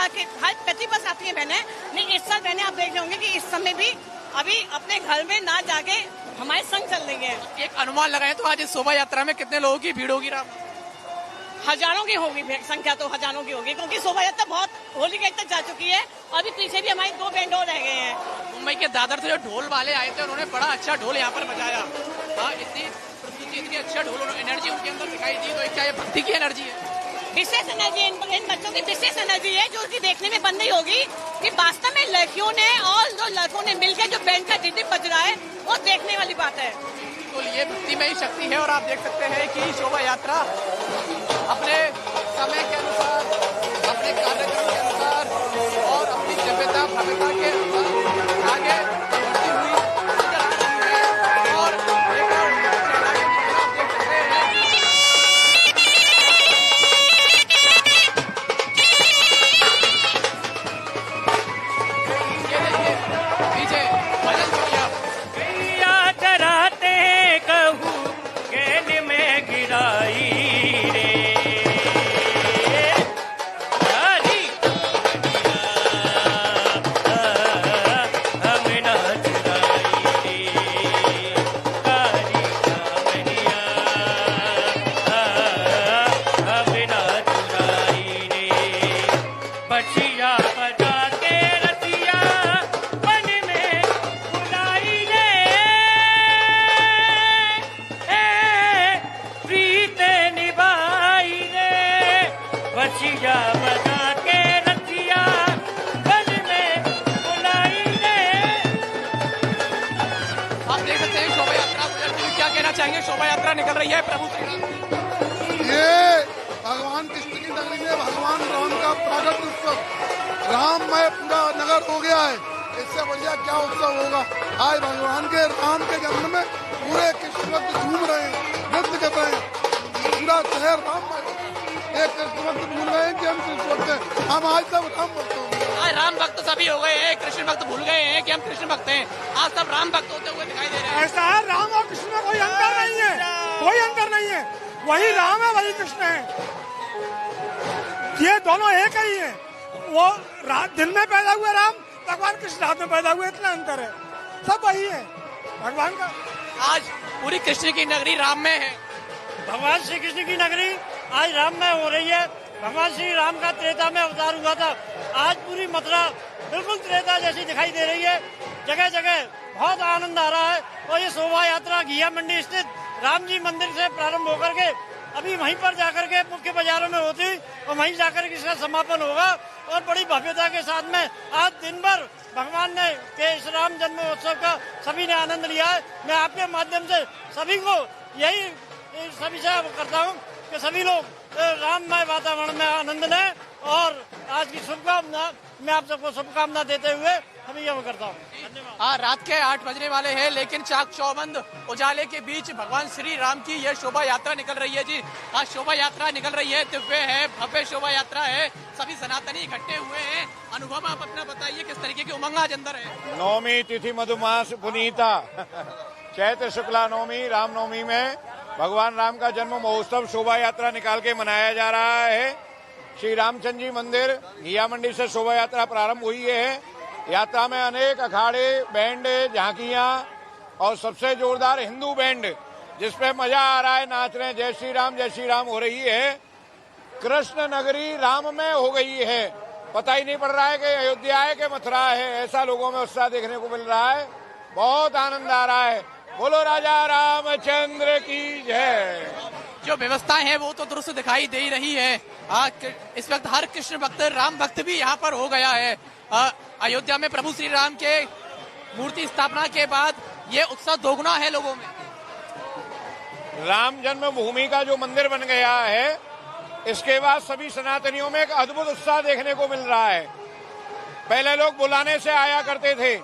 प्रति वर्ष आती है बहनें, लेकिन इस साल बहनें आप देख रहे होंगे कि इस समय भी अभी अपने घर में ना जाके हमारे संग चल रही है। एक अनुमान लगाए तो आज इस शोभा यात्रा में कितने लोगों की भीड़ होगी? राम हजारों की होगी संख्या, तो हजारों की होगी क्योंकि शोभा यात्रा बहुत होली गेट तक जा चुकी है। अभी पीछे भी हमारी 2 बैंड और रह गए हैं। मुंबई के दादर से जो ढोल वाले आए थे उन्होंने बड़ा अच्छा ढोल यहाँ पर बजाया। हाँ, इतनी अच्छा ढोल एनर्जी उनके अंदर दिखाई दी। तो क्या ये भक्ति की एनर्जी है? विशेष एनर्जी इन बच्चों की विशेष एनर्जी है जो उनकी देखने में बन रही होगी कि वास्तव में लड़कियों ने और जो लड़कों ने मिलकर जो बैंड का डिडिप बज रहा है वो देखने वाली बात है। तो ये भक्ति में ही शक्ति है। और आप देख सकते हैं कि शोभा यात्रा अपने समय के अनुसार, अपने कार्यक्रम के अनुसार और अपनी दिव्यता भव्यता के अनुसार आगे बढ़ती हुई नजर आ रही है। और एक और आप देख सकते हैं पीछे भजन सुनिए आप। कराते कहूँ गेल में गिराई रे चाहेंगे। शोभा यात्रा निकल रही है प्रभु श्री राम। ये भगवान कृष्ण की नगरी में भगवान राम का प्रागट उत्सव, राममय पूरा नगर हो गया है। इससे बढ़िया क्या उत्सव होगा? आज भगवान के राम के जन्म में पूरे कृष्ण भक्त झूम रहे हैं, नृत्य कर रहे हैं, पूरा शहर राममय। एक कृष्ण भक्त भूल गए कि हम कृष्ण भक्त हैं, हम आज सब राम भक्त हो गए। आज राम भक्त सभी हो गए हैं, कृष्ण भक्त भूल गए हैं कि हम कृष्ण भक्त हैं। आज सब राम भक्त होते हुए दिखाई दे रहे हैं। ऐसा है, राम और कृष्ण में कोई अंतर नहीं है, कोई अंतर नहीं है। वही राम है, वही कृष्ण है, ये दोनों एक ही है। वो दिन में पैदा हुए राम, भगवान कृष्ण रात में पैदा हुए, इतना अंतर है, सब वही है भगवान का। आज पूरी कृष्ण की नगरी राम में है। भगवान श्री कृष्ण की नगरी आज राम में हो रही है। भगवान श्री राम का त्रेता में अवतार हुआ था। आज पूरी मथुरा बिल्कुल त्रेता जैसी दिखाई दे रही है। जगह जगह बहुत आनंद आ रहा है। और ये शोभा यात्रा घिया मंडी स्थित राम जी मंदिर से प्रारंभ होकर के अभी वहीं पर जाकर के मुख्य बाजारों में होती और वहीं जाकर के इसका समापन होगा। और बड़ी भव्यता के साथ में आज दिन भर भगवान ने के इस राम जन्मोत्सव का सभी ने आनंद लिया है। मैं आपके माध्यम से सभी को यही सभी से करता हूँ कि सभी लोग राममय वातावरण में आनंद लें। और आज की शुभकामना मैं आप सबको शुभकामना देते हुए अभी यह करता हूँ। हाँ, रात के 8 बजने वाले हैं, लेकिन चाक चौबंद उजाले के बीच भगवान श्री राम की यह शोभा यात्रा निकल रही है। जी आज शोभा यात्रा निकल रही है, दिव्य है, भव्य शोभा यात्रा है। सभी सनातनी इकट्ठे हुए हैं। अनुभव आप अपना बताइए, किस तरीके की उमंग आज अंदर है? नवमी तिथि मधुमास पुनीता चैत्र शुक्ला नवमी रामनवमी में भगवान राम का जन्म महोत्सव शोभा यात्रा निकाल के मनाया जा रहा है। श्री रामचंद्र जी मंदिर घिया मंडी से शोभा यात्रा प्रारंभ हुई है। यात्रा में अनेक अखाड़े, बैंड, झांकियां और सबसे जोरदार हिंदू बैंड, जिसपे मजा आ रहा है, नाच रहे हैं, जय श्री राम हो रही है। कृष्ण नगरी राम में हो गई है। पता ही नहीं पड़ रहा है कि अयोध्या है कि मथुरा है, ऐसा लोगों में उत्साह देखने को मिल रहा है। बहुत आनंद आ रहा है। बोलो राजा रामचंद्र की जय। जो व्यवस्थाएं हैं वो तो दुरुस्त दिखाई दे ही रही है। इस वक्त हर कृष्ण भक्त, राम भक्त भी यहाँ पर हो गया है। अयोध्या में प्रभु श्री राम के मूर्ति स्थापना के बाद ये उत्साह दोगुना है लोगों में। राम जन्मभूमि का जो मंदिर बन गया है, इसके बाद सभी सनातनियों में एक अद्भुत उत्साह देखने को मिल रहा है। पहले लोग बुलाने से आया करते थे,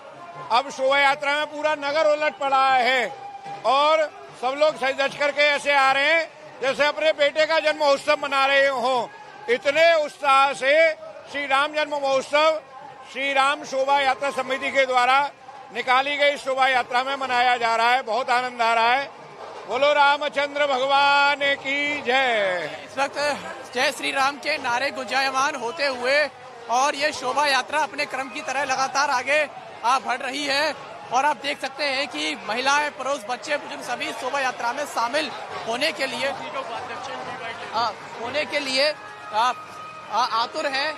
अब शोभा यात्रा में पूरा नगर उलट पड़ा है और सब लोग सज धज करके ऐसे आ रहे हैं जैसे अपने बेटे का जन्म महोत्सव मना रहे हो। इतने उत्साह से श्री राम जन्म महोत्सव श्री राम शोभा यात्रा समिति के द्वारा निकाली गई शोभा यात्रा में मनाया जा रहा है। बहुत आनंद आ रहा है। बोलो रामचंद्र भगवान की जय। इस वक्त जय श्री राम के नारे गुंजायमान होते हुए और ये शोभा यात्रा अपने क्रम की तरह लगातार आगे बढ़ रही है और आप देख सकते हैं कि महिलाएं, पुरुष, बच्चे, बुजुर्ग सभी शोभा यात्रा में शामिल होने के लिए आतुर हैं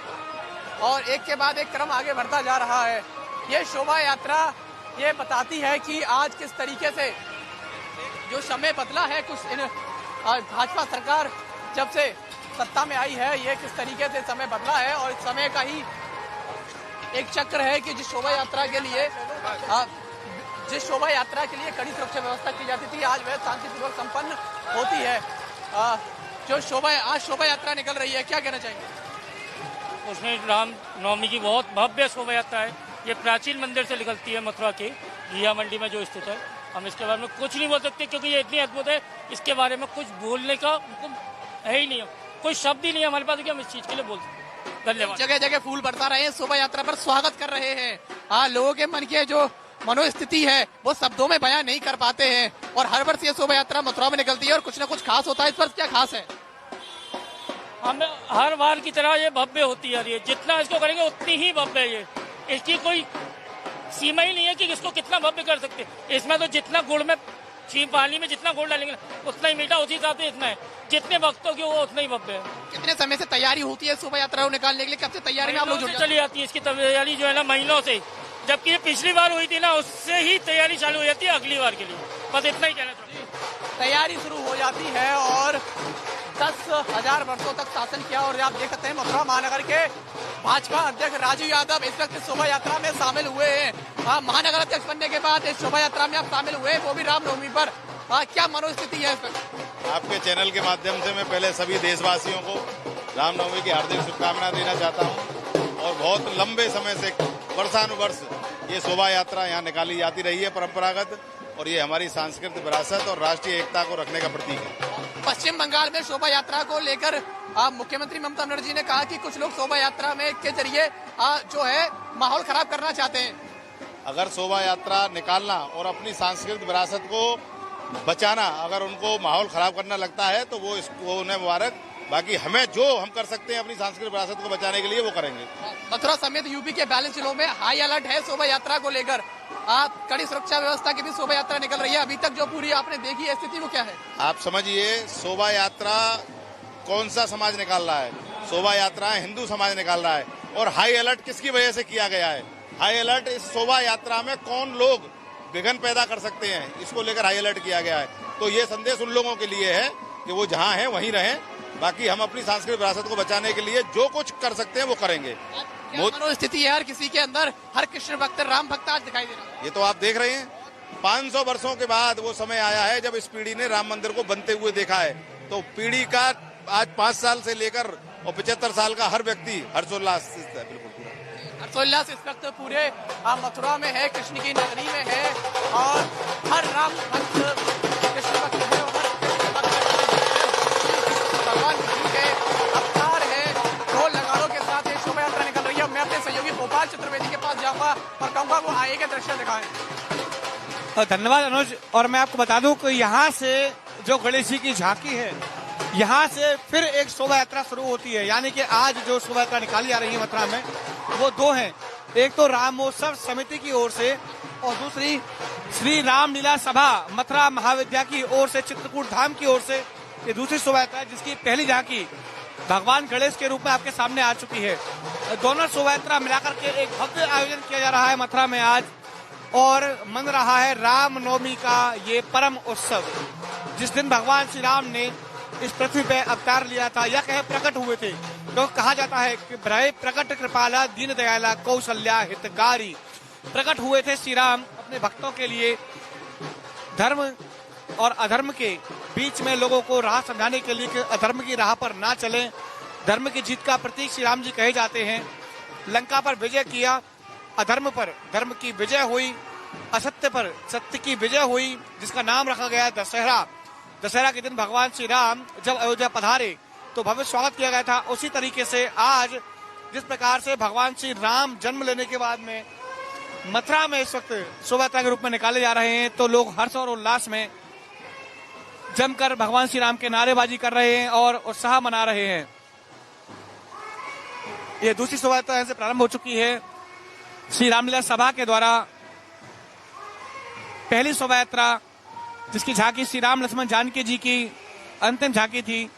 और एक के बाद एक क्रम आगे बढ़ता जा रहा है। ये शोभा यात्रा ये बताती है कि आज किस तरीके से जो समय बदला है, कुछ भाजपा सरकार जब से सत्ता में आई है, ये किस तरीके से समय बदला है और इस समय का ही एक चक्र है कि जिस शोभा यात्रा के लिए कड़ी सुरक्षा व्यवस्था की जाती थी, आज वह शांतिपूर्वक संपन्न होती है। जो आज शोभा यात्रा निकल रही है, क्या कहना चाहेंगे? उसमें राम नवमी की बहुत भव्य शोभा यात्रा है। ये प्राचीन मंदिर से निकलती है, मथुरा की घिया मंडी में जो स्थित है। हम इसके बारे में कुछ नहीं बोल सकते क्योंकि ये इतनी अद्भुत है, इसके बारे में कुछ बोलने का है ही नहीं, कोई शब्द ही नहीं हमारे पास कि हम इस चीज के लिए बोल सकते। धन्यवाद। जगह जगह फूल बरसा रहे हैं, शोभा यात्रा पर स्वागत कर रहे हैं। लोगों के मन की जो मनोस्थिति है वो शब्दों में बयां नहीं कर पाते हैं और हर वर्ष ये शोभा यात्रा मथुरा में निकलती है और कुछ न कुछ खास होता है। इस वर्ष क्या खास है? हम हर बार की तरह ये भव्य होती है, ये जितना इसको करेंगे उतनी ही भव्य है। ये इसकी कोई सीमा ही नहीं है कि इसको कितना भव्य कर सकते। इसमें तो जितना गुड़ में पानी में जितना गुड़ डालेंगे उतना ही मीठा, उसी हिसाब से इतना है। जितने भक्तों की वो उतना ही भव्य है। कितने समय से तैयारी होती है शोभा यात्रा को निकालने के लिए? कब से तैयारी में आप लोग चली जाती है? इसकी तैयारी जो है ना महीनों से, जबकि ये पिछली बार हुई थी ना, उससे ही तैयारी चालू हो जाती है अगली बार के लिए। बस इतना ही कहना चाहते हैं। तैयारी शुरू हो जाती है और 10,000 वर्षों तक शासन किया और आप देख सकते हैं मथुरा महानगर के भाजपा अध्यक्ष राजू यादव इस वक्त शोभा यात्रा में शामिल हुए हैं। महानगर अध्यक्ष बनने के बाद इस शोभा यात्रा में आप शामिल हुए, वो भी रामनवमी पर। क्या मनोस्थिति है इस वक्त? आपके चैनल के माध्यम से मैं पहले सभी देशवासियों को रामनवमी की हार्दिक शुभकामनाएं देना चाहता हूं और बहुत लंबे समय से वर्षानुवर्ष ये शोभा यात्रा यहाँ निकाली जाती रही है परंपरागत, और ये हमारी सांस्कृतिक विरासत और राष्ट्रीय एकता को रखने का प्रतीक है। पश्चिम बंगाल में शोभा यात्रा को लेकर मुख्यमंत्री ममता बनर्जी ने कहा कि कुछ लोग शोभा यात्रा में के जरिए जो है माहौल खराब करना चाहते हैं। अगर शोभा यात्रा निकालना और अपनी सांस्कृतिक विरासत को बचाना अगर उनको माहौल खराब करना लगता है तो वो इसको उन्हें मुबारक। बाकी हमें जो हम कर सकते हैं अपनी सांस्कृतिक विरासत को बचाने के लिए वो करेंगे। मथुरा समेत यूपी के 42 जिलों में हाई अलर्ट है शोभा यात्रा को लेकर। कड़ी सुरक्षा व्यवस्था की भी शोभा यात्रा निकल रही है। अभी तक जो पूरी आपने देखी है स्थिति वो क्या है? आप समझिए, शोभा यात्रा कौन सा समाज निकाल रहा है? शोभा यात्रा हिंदू समाज निकाल रहा है। और हाई अलर्ट किसकी वजह से किया गया है? हाई अलर्ट इस शोभा यात्रा में कौन लोग विघ्न पैदा कर सकते हैं, इसको लेकर हाई अलर्ट किया गया है। तो ये संदेश उन लोगों के लिए है कि वो जहाँ हैं वहीं रहें। बाकी हम अपनी सांस्कृतिक विरासत को बचाने के लिए जो कुछ कर सकते हैं वो करेंगे। स्थिति है हर किसी के अंदर, हर कृष्ण भक्त, राम भक्त आज दिखाई दे रहा है। ये तो आप देख रहे हैं, 500 वर्षों के बाद वो समय आया है जब इस पीढ़ी ने राम मंदिर को बनते हुए देखा है। तो पीढ़ी का आज 5 साल से लेकर और 75 साल का हर व्यक्ति हर्षोल्लास है। बिल्कुल हर्षोल्लास इस वक्त पूरे मथुरा में है, कृष्ण की नगरी में है और हर राम भक्त कृष्ण भक्त है और भगवान कृष्ण के अवतार है। ढोल नगाड़ों के साथ ये शोभा यात्रा निकल रही है। मैं अपने सहयोगी गोपाल चतुर्वेदी के पास जाऊंगा और कहूंगा वो आगे के दृश्य दिखाएं। धन्यवाद अनुज। और मैं आपको बता दूं कि यहाँ से जो गणेश जी की झांकी है, यहाँ से फिर एक शोभा यात्रा शुरू होती है। यानी कि आज जो शोभा यात्रा निकाली जा रही है मथुरा में वो 2 हैं। एक तो रामोत्सव समिति की ओर से और दूसरी श्री रामलीला सभा मथुरा महाविद्यालय की ओर से, चित्रकूट धाम की ओर से ये दूसरी शोभा यात्रा है जिसकी पहली झांकी भगवान गणेश के रूप में आपके सामने आ चुकी है। दोनों शोभा यात्रा मिलाकर के एक भव्य आयोजन किया जा रहा है मथुरा में आज और मन रहा है रामनवमी का ये परम उत्सव, जिस दिन भगवान श्री राम ने इस पृथ्वी पे अवतार लिया था या कहे प्रकट हुए थे। तो कहा जाता है कि भय प्रकट कृपाला दीन दयाला कौशल्या हितकारी। प्रकट हुए थे श्री राम अपने भक्तों के लिए, धर्म और अधर्म के बीच में लोगों को राह समझाने के लिए कि अधर्म की राह पर ना चलें। धर्म की जीत का प्रतीक श्री राम जी कहे जाते हैं। लंका पर विजय किया, अधर्म पर धर्म की विजय हुई, असत्य पर सत्य की विजय हुई, जिसका नाम रखा गया दशहरा। दशहरा के दिन भगवान श्री राम जब अयोध्या पधारे तो भव्य स्वागत किया गया था। उसी तरीके से आज जिस प्रकार से भगवान श्री राम जन्म लेने के बाद में मथुरा में इस वक्त शोभा यात्रा के रूप में निकाले जा रहे हैं, तो लोग हर्ष और उल्लास में जमकर भगवान श्री राम के नारेबाजी कर रहे हैं और उत्साह मना रहे हैं। ये दूसरी शोभा यात्रा से प्रारंभ हो चुकी है। श्री रामलीला सभा के द्वारा पहली शोभा यात्रा, जिसकी झांकी श्री राम लक्ष्मण जानकी जी की अंतिम झांकी थी,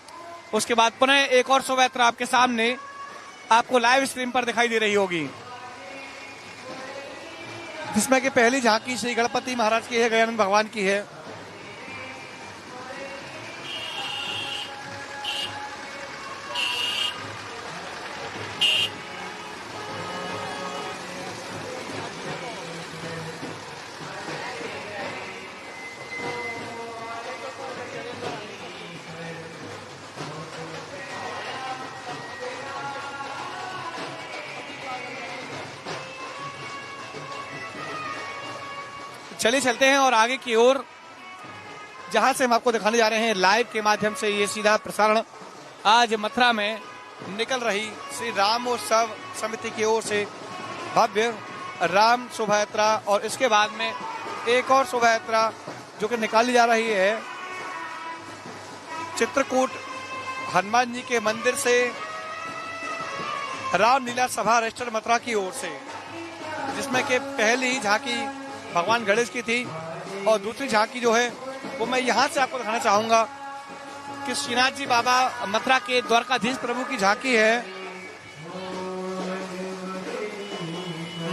उसके बाद पुनः एक और शोभा यात्रा आपके सामने आपको लाइव स्क्रीन पर दिखाई दे रही होगी, जिसमें कि पहली झांकी श्री गणपति महाराज की है, गजानन भगवान की है। चलिए चलते हैं और आगे की ओर, जहां से हम आपको दिखाने जा रहे हैं लाइव के माध्यम से ये सीधा प्रसारण आज मथुरा में निकल रही श्री रामोत्सव समिति की ओर से भव्य राम शोभा यात्रा, और इसके बाद में एक और शोभा यात्रा जो कि निकाली जा रही है चित्रकूट हनुमान जी के मंदिर से रामलीला सभा रजिस्टर मथुरा की ओर से, जिसमें कि पहली झांकी भगवान गणेश की थी और दूसरी झांकी जो है वो मैं यहाँ से आपको दिखाना चाहूंगा कि श्रीनाथ जी बाबा मथुरा के द्वारकाधीश प्रभु की झांकी है।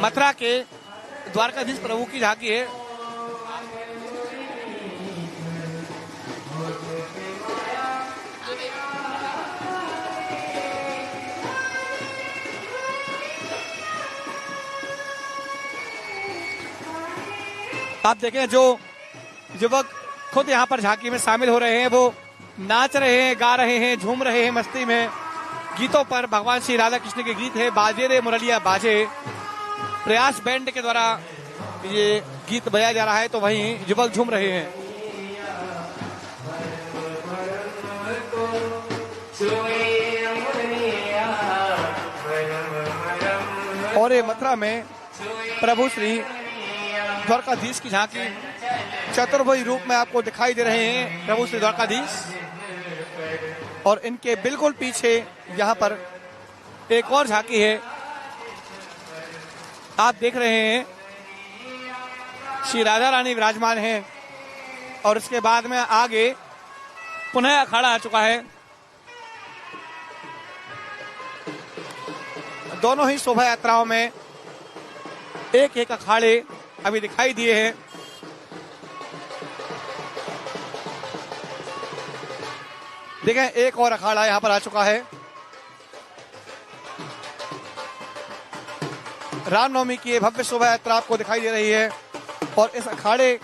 मथुरा के द्वारकाधीश प्रभु की झांकी है। आप देखें जो युवक खुद यहाँ पर झांकी में शामिल हो रहे हैं, वो नाच रहे हैं, गा रहे हैं, झूम रहे हैं मस्ती में। गीतों पर भगवान श्री राधा कृष्ण के गीत है, बाजे रे मुरलिया बाजे। प्रयास बैंड के द्वारा ये गीत बजाया जा रहा है, तो वहीं युवक झूम रहे हैं। और ये मथुरा में प्रभु श्री द्वारकाधीश की झांकी चतुर्भुज रूप में आपको दिखाई दे रहे हैं प्रभु श्री द्वारकाधीश, और इनके बिल्कुल पीछे यहाँ पर एक और झांकी है। आप देख रहे हैं श्री राधा रानी विराजमान हैं, और इसके बाद में आगे पुनः अखाड़ा आ चुका है। दोनों ही शोभा यात्राओं में एक एक अखाड़े अभी दिखाई दिए हैं। देखें एक और अखाड़ा यहां पर आ चुका है। रामनवमी की भव्य शोभा यात्रा आपको दिखाई दे रही है, और इस अखाड़े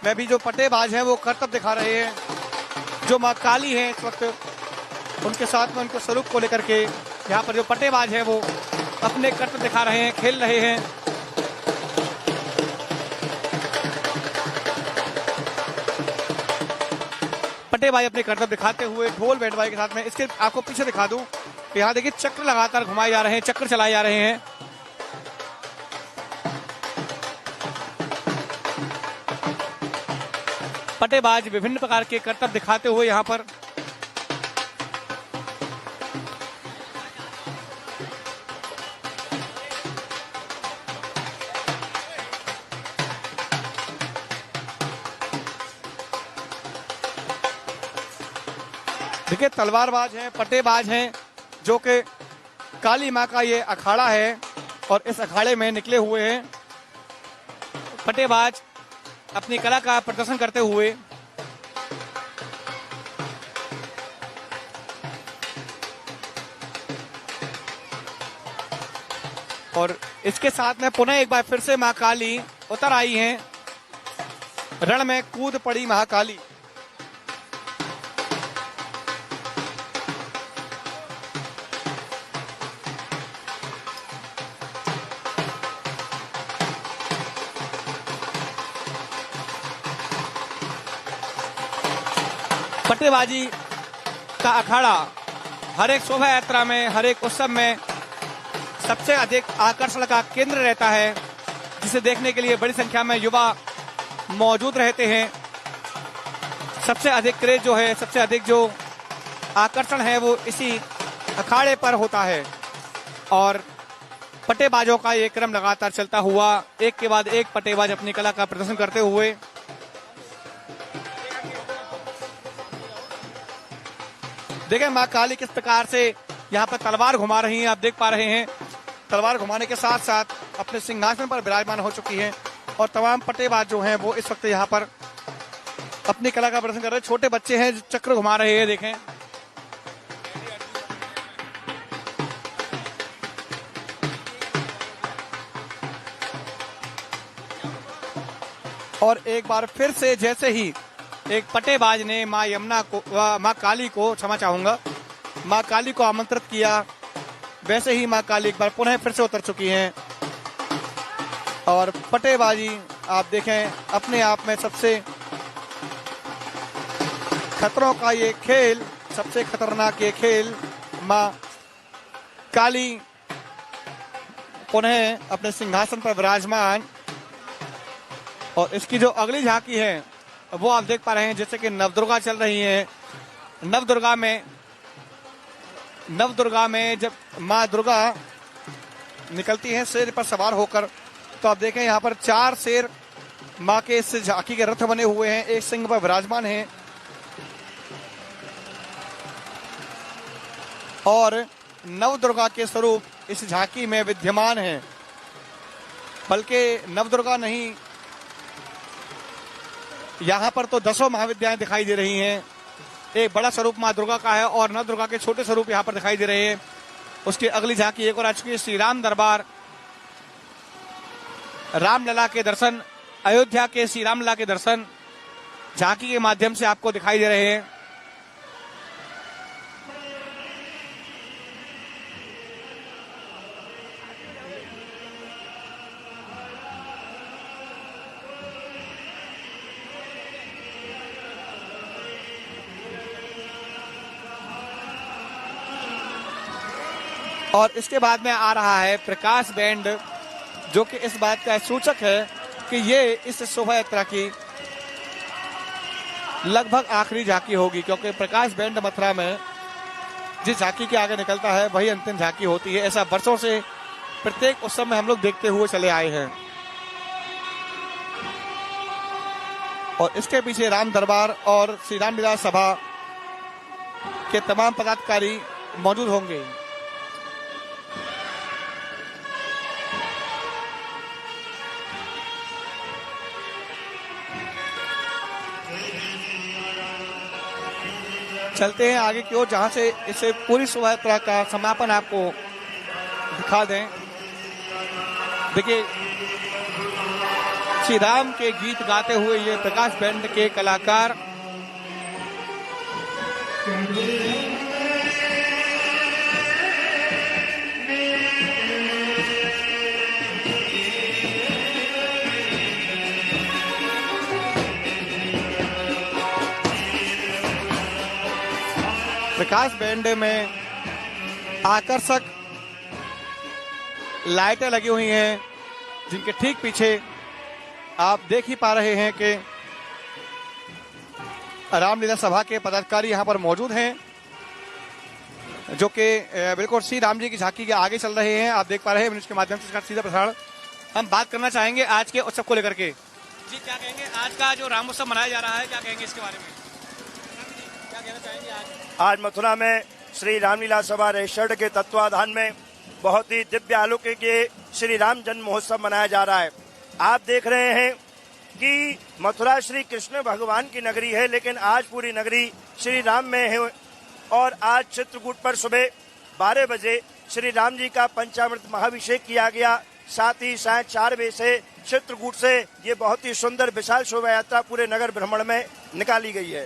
में भी जो पटेबाज हैं वो करतब दिखा रहे हैं। जो माँ काली हैं इस वक्त उनके साथ में उनके स्वरूप को लेकर के यहाँ पर जो पटेबाज हैं वो अपने करतब दिखा रहे हैं, खेल रहे हैं। पटेबाज अपने करतब दिखाते हुए ढोल बैठवाई के साथ में। इसके आपको पीछे दिखा दूं, यहाँ देखिए चक्र लगातार घुमाए जा रहे हैं, चक्र चलाए जा रहे हैं। पटेबाज विभिन्न प्रकार के करतब दिखाते हुए यहाँ पर देखिए तलवारबाज हैं, पटेबाज हैं, जो कि काली माँ का ये अखाड़ा है, और इस अखाड़े में निकले हुए हैं पटेबाज अपनी कला का प्रदर्शन करते हुए। और इसके साथ में पुनः एक बार फिर से मां काली उतर आई हैं, रण में कूद पड़ी महाकाली। पट्टेबाजी का अखाड़ा हर एक शोभा यात्रा में, हर एक उत्सव में सबसे अधिक आकर्षण का केंद्र रहता है, जिसे देखने के लिए बड़ी संख्या में युवा मौजूद रहते हैं। सबसे अधिक क्रेज जो है, सबसे अधिक जो आकर्षण है वो इसी अखाड़े पर होता है। और पट्टेबाजों का ये क्रम लगातार चलता हुआ, एक के बाद एक पट्टेबाज अपनी कला का प्रदर्शन करते हुए देखें मां काली किस प्रकार से यहाँ पर तलवार घुमा रही हैं। आप देख पा रहे हैं तलवार घुमाने के साथ साथ अपने सिंहासन पर विराजमान हो चुकी हैं और तमाम पट्टेबाज जो हैं वो इस वक्त यहाँ पर अपनी कला का प्रदर्शन कर रहे हैं। छोटे बच्चे हैं जो चक्र घुमा रहे हैं, देखें। और एक बार फिर से जैसे ही एक पट्टेबाज ने मां यमुना को, मां काली को, क्षमा चाहूंगा, मां काली को आमंत्रित किया, वैसे ही मां काली एक बार पुनः फिर से उतर चुकी हैं। और पट्टेबाजी आप देखें अपने आप में सबसे खतरों का ये खेल, सबसे खतरनाक ये खेल, मां काली पुनः अपने सिंहासन पर विराजमान। और इसकी जो अगली झांकी है वो आप देख पा रहे हैं, जैसे कि नवदुर्गा चल रही है। नवदुर्गा में जब मां दुर्गा निकलती हैं शेर पर सवार होकर, तो आप देखें यहाँ पर 4 शेर मां के इस झांकी के रथ बने हुए हैं, एक सिंह पर विराजमान हैं। और नवदुर्गा के स्वरूप इस झांकी में विद्यमान हैं। बल्कि नवदुर्गा नहीं, यहाँ पर तो 10 महाविद्याएं दिखाई दे रही हैं। एक बड़ा स्वरूप मां दुर्गा का है और नवदुर्गा के छोटे स्वरूप यहाँ पर दिखाई दे रहे हैं। उसकी अगली झांकी एक और आ चुकी है, श्री राम दरबार, रामलला के दर्शन, अयोध्या के श्री रामलला के दर्शन झांकी के माध्यम से आपको दिखाई दे रहे हैं। और इसके बाद में आ रहा है प्रकाश बैंड, जो कि इस बात का सूचक है कि ये इस शोभा यात्रा की लगभग आखिरी झांकी होगी, क्योंकि प्रकाश बैंड मथुरा में जिस झांकी के आगे निकलता है वही अंतिम झांकी होती है। ऐसा वर्षों से प्रत्येक उत्सव में हम लोग देखते हुए चले आए हैं। और इसके पीछे राम दरबार और श्री रामलीला सभा के तमाम पदाधिकारी मौजूद होंगे। चलते हैं आगे की ओर, जहां से इसे पूरी शोभा यात्रा का समापन आपको दिखा दें। देखिए श्री राम के गीत गाते हुए ये प्रकाश बैंड के कलाकार प्रकाश बैंड में आकर्षक लाइटें लगी हुई हैं, जिनके ठीक पीछे आप देख ही पा रहे हैं कि रामलीला सभा के पदाधिकारी यहां पर मौजूद हैं, जो कि बिल्कुल श्री राम जी की झांकी के आगे चल रहे हैं। आप देख पा रहे हैं न्यूज के माध्यम से इसका सीधा प्रसारण हम बात करना चाहेंगे आज के उत्सव को लेकर के। जी क्या कहेंगे, आज का जो राम उत्सव मनाया जा रहा है, क्या कहेंगे इसके बारे में, क्या कहना चाहेंगे? आज मथुरा में श्री रामलीला सभा रेशर्ड के तत्वाधान में बहुत ही दिव्य अलौकिक ये श्री राम जन्म महोत्सव मनाया जा रहा है। आप देख रहे हैं कि मथुरा श्री कृष्ण भगवान की नगरी है, लेकिन आज पूरी नगरी श्री राम में है। और आज चित्रकूट पर सुबह 12 बजे श्री राम जी का पंचामृत महाभिषेक किया गया। साथ ही साय 4 बजे से चित्रकूट से ये बहुत ही सुंदर विशाल शोभा यात्रा पूरे नगर भ्रमण में निकाली गई है।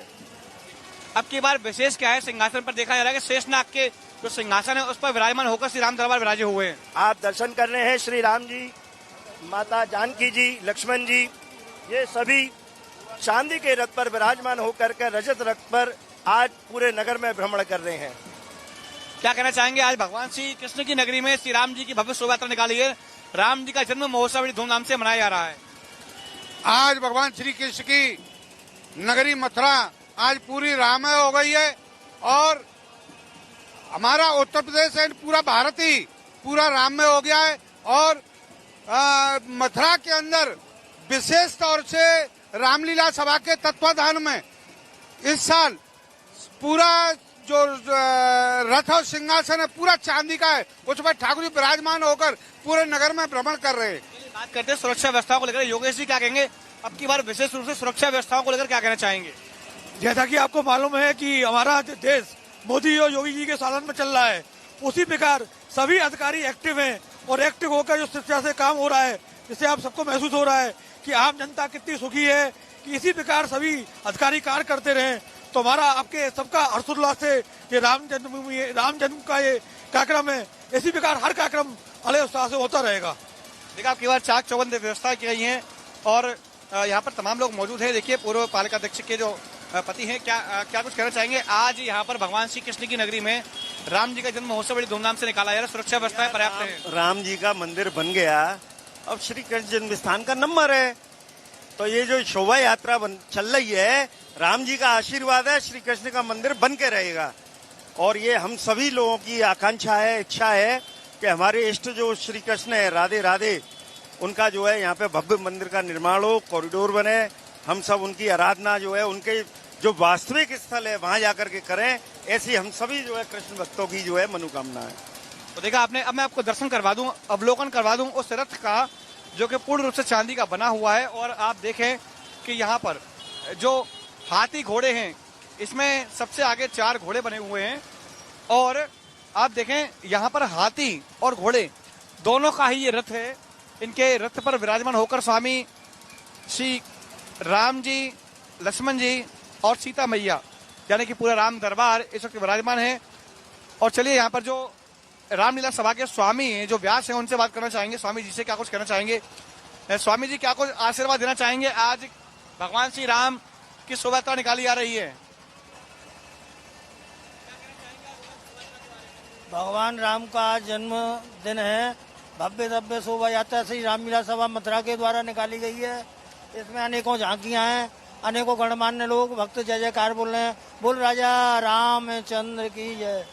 अब की बार विशेष क्या है, सिंहासन पर देखा जा रहा है कि शेषनाग के जो सिंहासन है उस पर विराजमान होकर श्री राम दरबार विराजे हुए हैं। आप दर्शन कर रहे हैं श्री राम जी, माता जानकी जी, लक्ष्मण जी, ये सभी चांदी के रथ पर विराजमान होकर के रजत रथ पर आज पूरे नगर में भ्रमण कर रहे हैं। क्या कहना चाहेंगे, आज भगवान श्री कृष्ण की नगरी में श्री राम जी की भव्य शोभा यात्रा निकाली है, राम जी का जन्म महोत्सव बड़ी धूमधाम से मनाया जा रहा है। आज भगवान श्री कृष्ण की नगरी मथुरा आज पूरी राममय हो गई है और हमारा उत्तर प्रदेश एंड पूरा भारत ही पूरा राममय हो गया है। और मथुरा के अंदर विशेष तौर से रामलीला सभा के तत्वाधान में इस साल पूरा जो रथ और सिंहासन है पूरा चांदी का है, उस पर ठाकुर जी विराजमान होकर पूरे नगर में भ्रमण कर रहे हैं। बात करते हैं सुरक्षा व्यवस्थाओं को लेकर, योगेश जी क्या कहेंगे, अब की बार विशेष रूप से सुरक्षा व्यवस्थाओं को लेकर क्या कहना चाहेंगे? जैसा कि आपको मालूम है कि हमारा देश मोदी और योगी जी के शासन में चल रहा है, उसी प्रकार सभी अधिकारी एक्टिव हैं और एक्टिव होकर जो शिक्षा से काम हो रहा है, जिससे आप सबको महसूस हो रहा है कि आम जनता कितनी सुखी है कि इसी प्रकार सभी अधिकारी कार्य करते रहे। तो हमारा आपके सबका हर्षोल्लास से ये राम जन्म का ये कार्यक्रम है, इसी प्रकार हर कार्यक्रम अलग उत्साह से होता रहेगा। देखिए आपकी बार चाक चौबंद व्यवस्था की गई है और यहाँ पर तमाम लोग मौजूद हैं। देखिए पूर्व पालिकाध्यक्ष के जो पति हैं, क्या कुछ कहना चाहेंगे? आज यहाँ पर भगवान श्री कृष्ण की नगरी में राम जी का जन्म महोत्सव बड़ी धूमधाम से निकाला जा रहा है, सुरक्षा व्यवस्थाएं पर्याप्त है। राम जी का मंदिर बन गया, अब श्री कृष्ण जन्म स्थान का नंबर है, तो ये जो शोभा यात्रा चल रही है, राम जी का आशीर्वाद है, श्री कृष्ण का मंदिर बन के रहेगा। और ये हम सभी लोगों की आकांक्षा है, इच्छा है कि हमारे इष्ट जो श्री कृष्ण है, राधे राधे, उनका जो है यहाँ पे भव्य मंदिर का निर्माण हो, कॉरिडोर बने, हम सब उनकी आराधना जो है उनके जो वास्तविक स्थल है वहां जाकर के करें, ऐसी हम सभी जो है कृष्ण भक्तों की जो है मनोकामना है। तो देखा आपने, अब मैं आपको दर्शन करवा दूं, अवलोकन करवा दूं उस रथ का जो कि पूर्ण रूप से चांदी का बना हुआ है। और आप देखें कि यहाँ पर जो हाथी घोड़े हैं, इसमें सबसे आगे 4 घोड़े बने हुए हैं और आप देखें यहाँ पर हाथी और घोड़े दोनों का ही ये रथ है। इनके रथ पर विराजमान होकर स्वामी श्री राम जी, लक्ष्मण जी और सीता मैया यानी कि पूरा राम दरबार इस वक्त विराजमान है। और चलिए यहाँ पर जो रामलीला सभा के स्वामी हैं, जो व्यास हैं, उनसे बात करना चाहेंगे। स्वामी जी से क्या कुछ कहना चाहेंगे? स्वामी जी क्या कुछ आशीर्वाद देना चाहेंगे? आज भगवान श्री राम की शोभा यात्रा निकाली जा रही है। भगवान राम का आज जन्म दिन है, भव्य दिव्य शोभा यात्रा श्री रामलीला सभा मथुरा के द्वारा निकाली गई है। इसमें अनेकों झांकियां हैं, अनेकों गणमान्य लोग भक्त जय जयकार बोल रहे हैं, बोल राजा रामचंद्र की जय।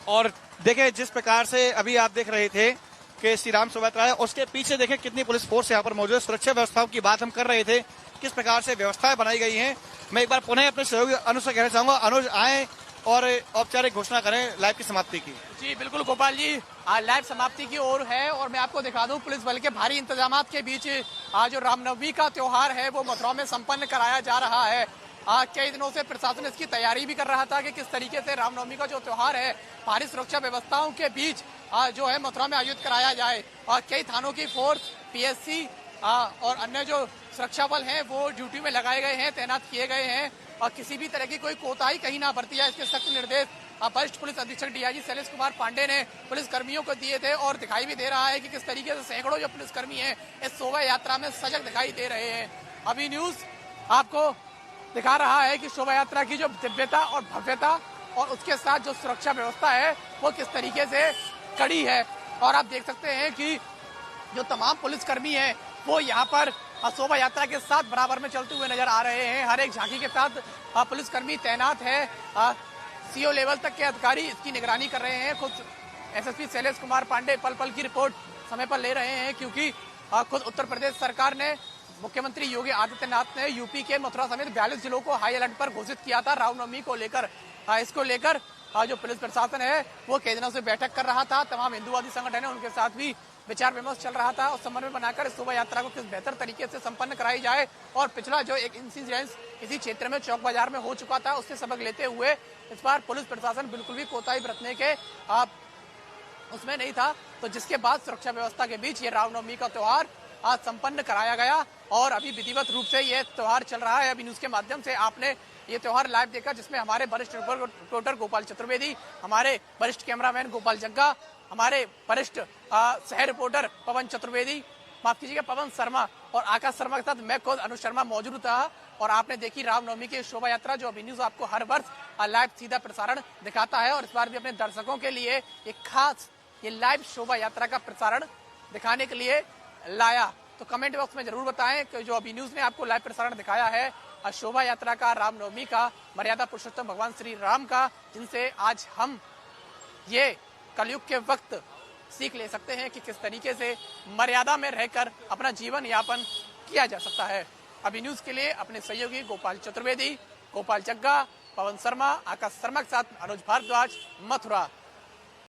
और देखें जिस प्रकार से अभी आप देख रहे थे कि श्री राम शोभा यात्रा है, उसके पीछे देखें कितनी पुलिस फोर्स यहाँ पर मौजूद है। सुरक्षा व्यवस्थाओं की बात हम कर रहे थे, किस प्रकार से व्यवस्थाएं बनाई गई हैं। मैं एक बार पुनः अपने सहयोगी अनुज से कहना चाहूंगा, अनुज आए और औपचारिक घोषणा करें लाइव की समाप्ति की। जी बिल्कुल गोपाल जी, आज लाइव समाप्ति की ओर है और मैं आपको दिखा दूं पुलिस बल के भारी इंतजामात के बीच आज जो रामनवमी का त्योहार है वो मथुरा में संपन्न कराया जा रहा है। कई दिनों से प्रशासन इसकी तैयारी भी कर रहा था कि किस तरीके से रामनवमी का जो त्योहार है भारी सुरक्षा व्यवस्थाओं के बीच जो है मथुरा में आयोजित कराया जाए। और कई थानों की फोर्स, पीएससी और अन्य जो सुरक्षा बल हैं वो ड्यूटी में लगाए गए हैं, तैनात किए गए हैं और किसी भी तरह की कोई कोताही कहीं ना बरती है, इसके सख्त निर्देश वरिष्ठ पुलिस अधीक्षक डीआईजी शैलेश कुमार पांडे ने पुलिस कर्मियों को दिए थे। और दिखाई भी दे रहा है कि किस तरीके से सैकड़ों जो पुलिसकर्मी हैं इस शोभा यात्रा में सजग दिखाई दे रहे हैं। अभी न्यूज आपको दिखा रहा है कि शोभा यात्रा की जो दिव्यता और भव्यता और उसके साथ जो सुरक्षा व्यवस्था है वो किस तरीके से कड़ी है। और आप देख सकते हैं कि जो तमाम पुलिसकर्मी हैं वो यहाँ पर शोभा यात्रा के साथ बराबर में चलते हुए नजर आ रहे हैं। हर एक झांकी के साथ पुलिसकर्मी तैनात है, सीओ लेवल तक के अधिकारी इसकी निगरानी कर रहे हैं। खुद एसएसपी शैलेश कुमार पांडे पल पल की रिपोर्ट समय पर ले रहे हैं, क्योंकि खुद उत्तर प्रदेश सरकार ने, मुख्यमंत्री योगी आदित्यनाथ ने यूपी के मथुरा समेत 42 जिलों को हाई अलर्ट पर घोषित किया था रामनवमी को लेकर। इसको लेकर जो पुलिस प्रशासन है वो कई दिनों से बैठक कर रहा था, तमाम हिंदूवादी संगठन है उनके साथ भी विचार विमर्श चल रहा था और समन्वय बनाकर इस शोभा यात्रा को किस बेहतर तरीके से संपन्न कराई जाए। और पिछला जो एक इंसिडेंस इसी क्षेत्र में चौक बाजार में हो चुका था, उससे सबक लेते हुए इस बार पुलिस प्रशासन बिल्कुल भी कोताही बरतने के उसमें नहीं था, तो जिसके बाद सुरक्षा व्यवस्था के बीच ये रामनवमी का त्योहार आज संपन्न कराया गया और अभी विधिवत रूप से ये त्योहार चल रहा है। अभी न्यूज के माध्यम से आपने ये त्योहार लाइव देखा, जिसमें हमारे वरिष्ठ रिपोर्टर गोपाल चतुर्वेदी, हमारे वरिष्ठ कैमरामैन गोपाल जग्गा, हमारे वरिष्ठ सह रिपोर्टर पवन चतुर्वेदी, माफ कीजिएगा पवन शर्मा और आकाश शर्मा के साथ मैं खुद अनुज शर्मा मौजूद था। और आपने देखी रामनवमी की शोभा यात्रा, जो अभी न्यूज आपको हर वर्ष लाइव सीधा प्रसारण दिखाता है और इस बार भी अपने दर्शकों के लिए एक खास ये लाइव शोभा यात्रा का प्रसारण दिखाने के लिए लाया। तो कमेंट बॉक्स में जरूर बताएं कि जो अभी न्यूज ने आपको लाइव प्रसारण दिखाया है शोभा यात्रा का, रामनवमी का, मर्यादा पुरुषोत्तम भगवान श्री राम का, जिनसे आज हम ये कलयुग के वक्त सीख ले सकते हैं कि किस तरीके से मर्यादा में रहकर अपना जीवन यापन किया जा सकता है। अभी न्यूज के लिए अपने सहयोगी गोपाल चतुर्वेदी, गोपाल जग्गा, पवन शर्मा, आकाश शर्मा के साथ अनुज भारद्वाज, मथुरा।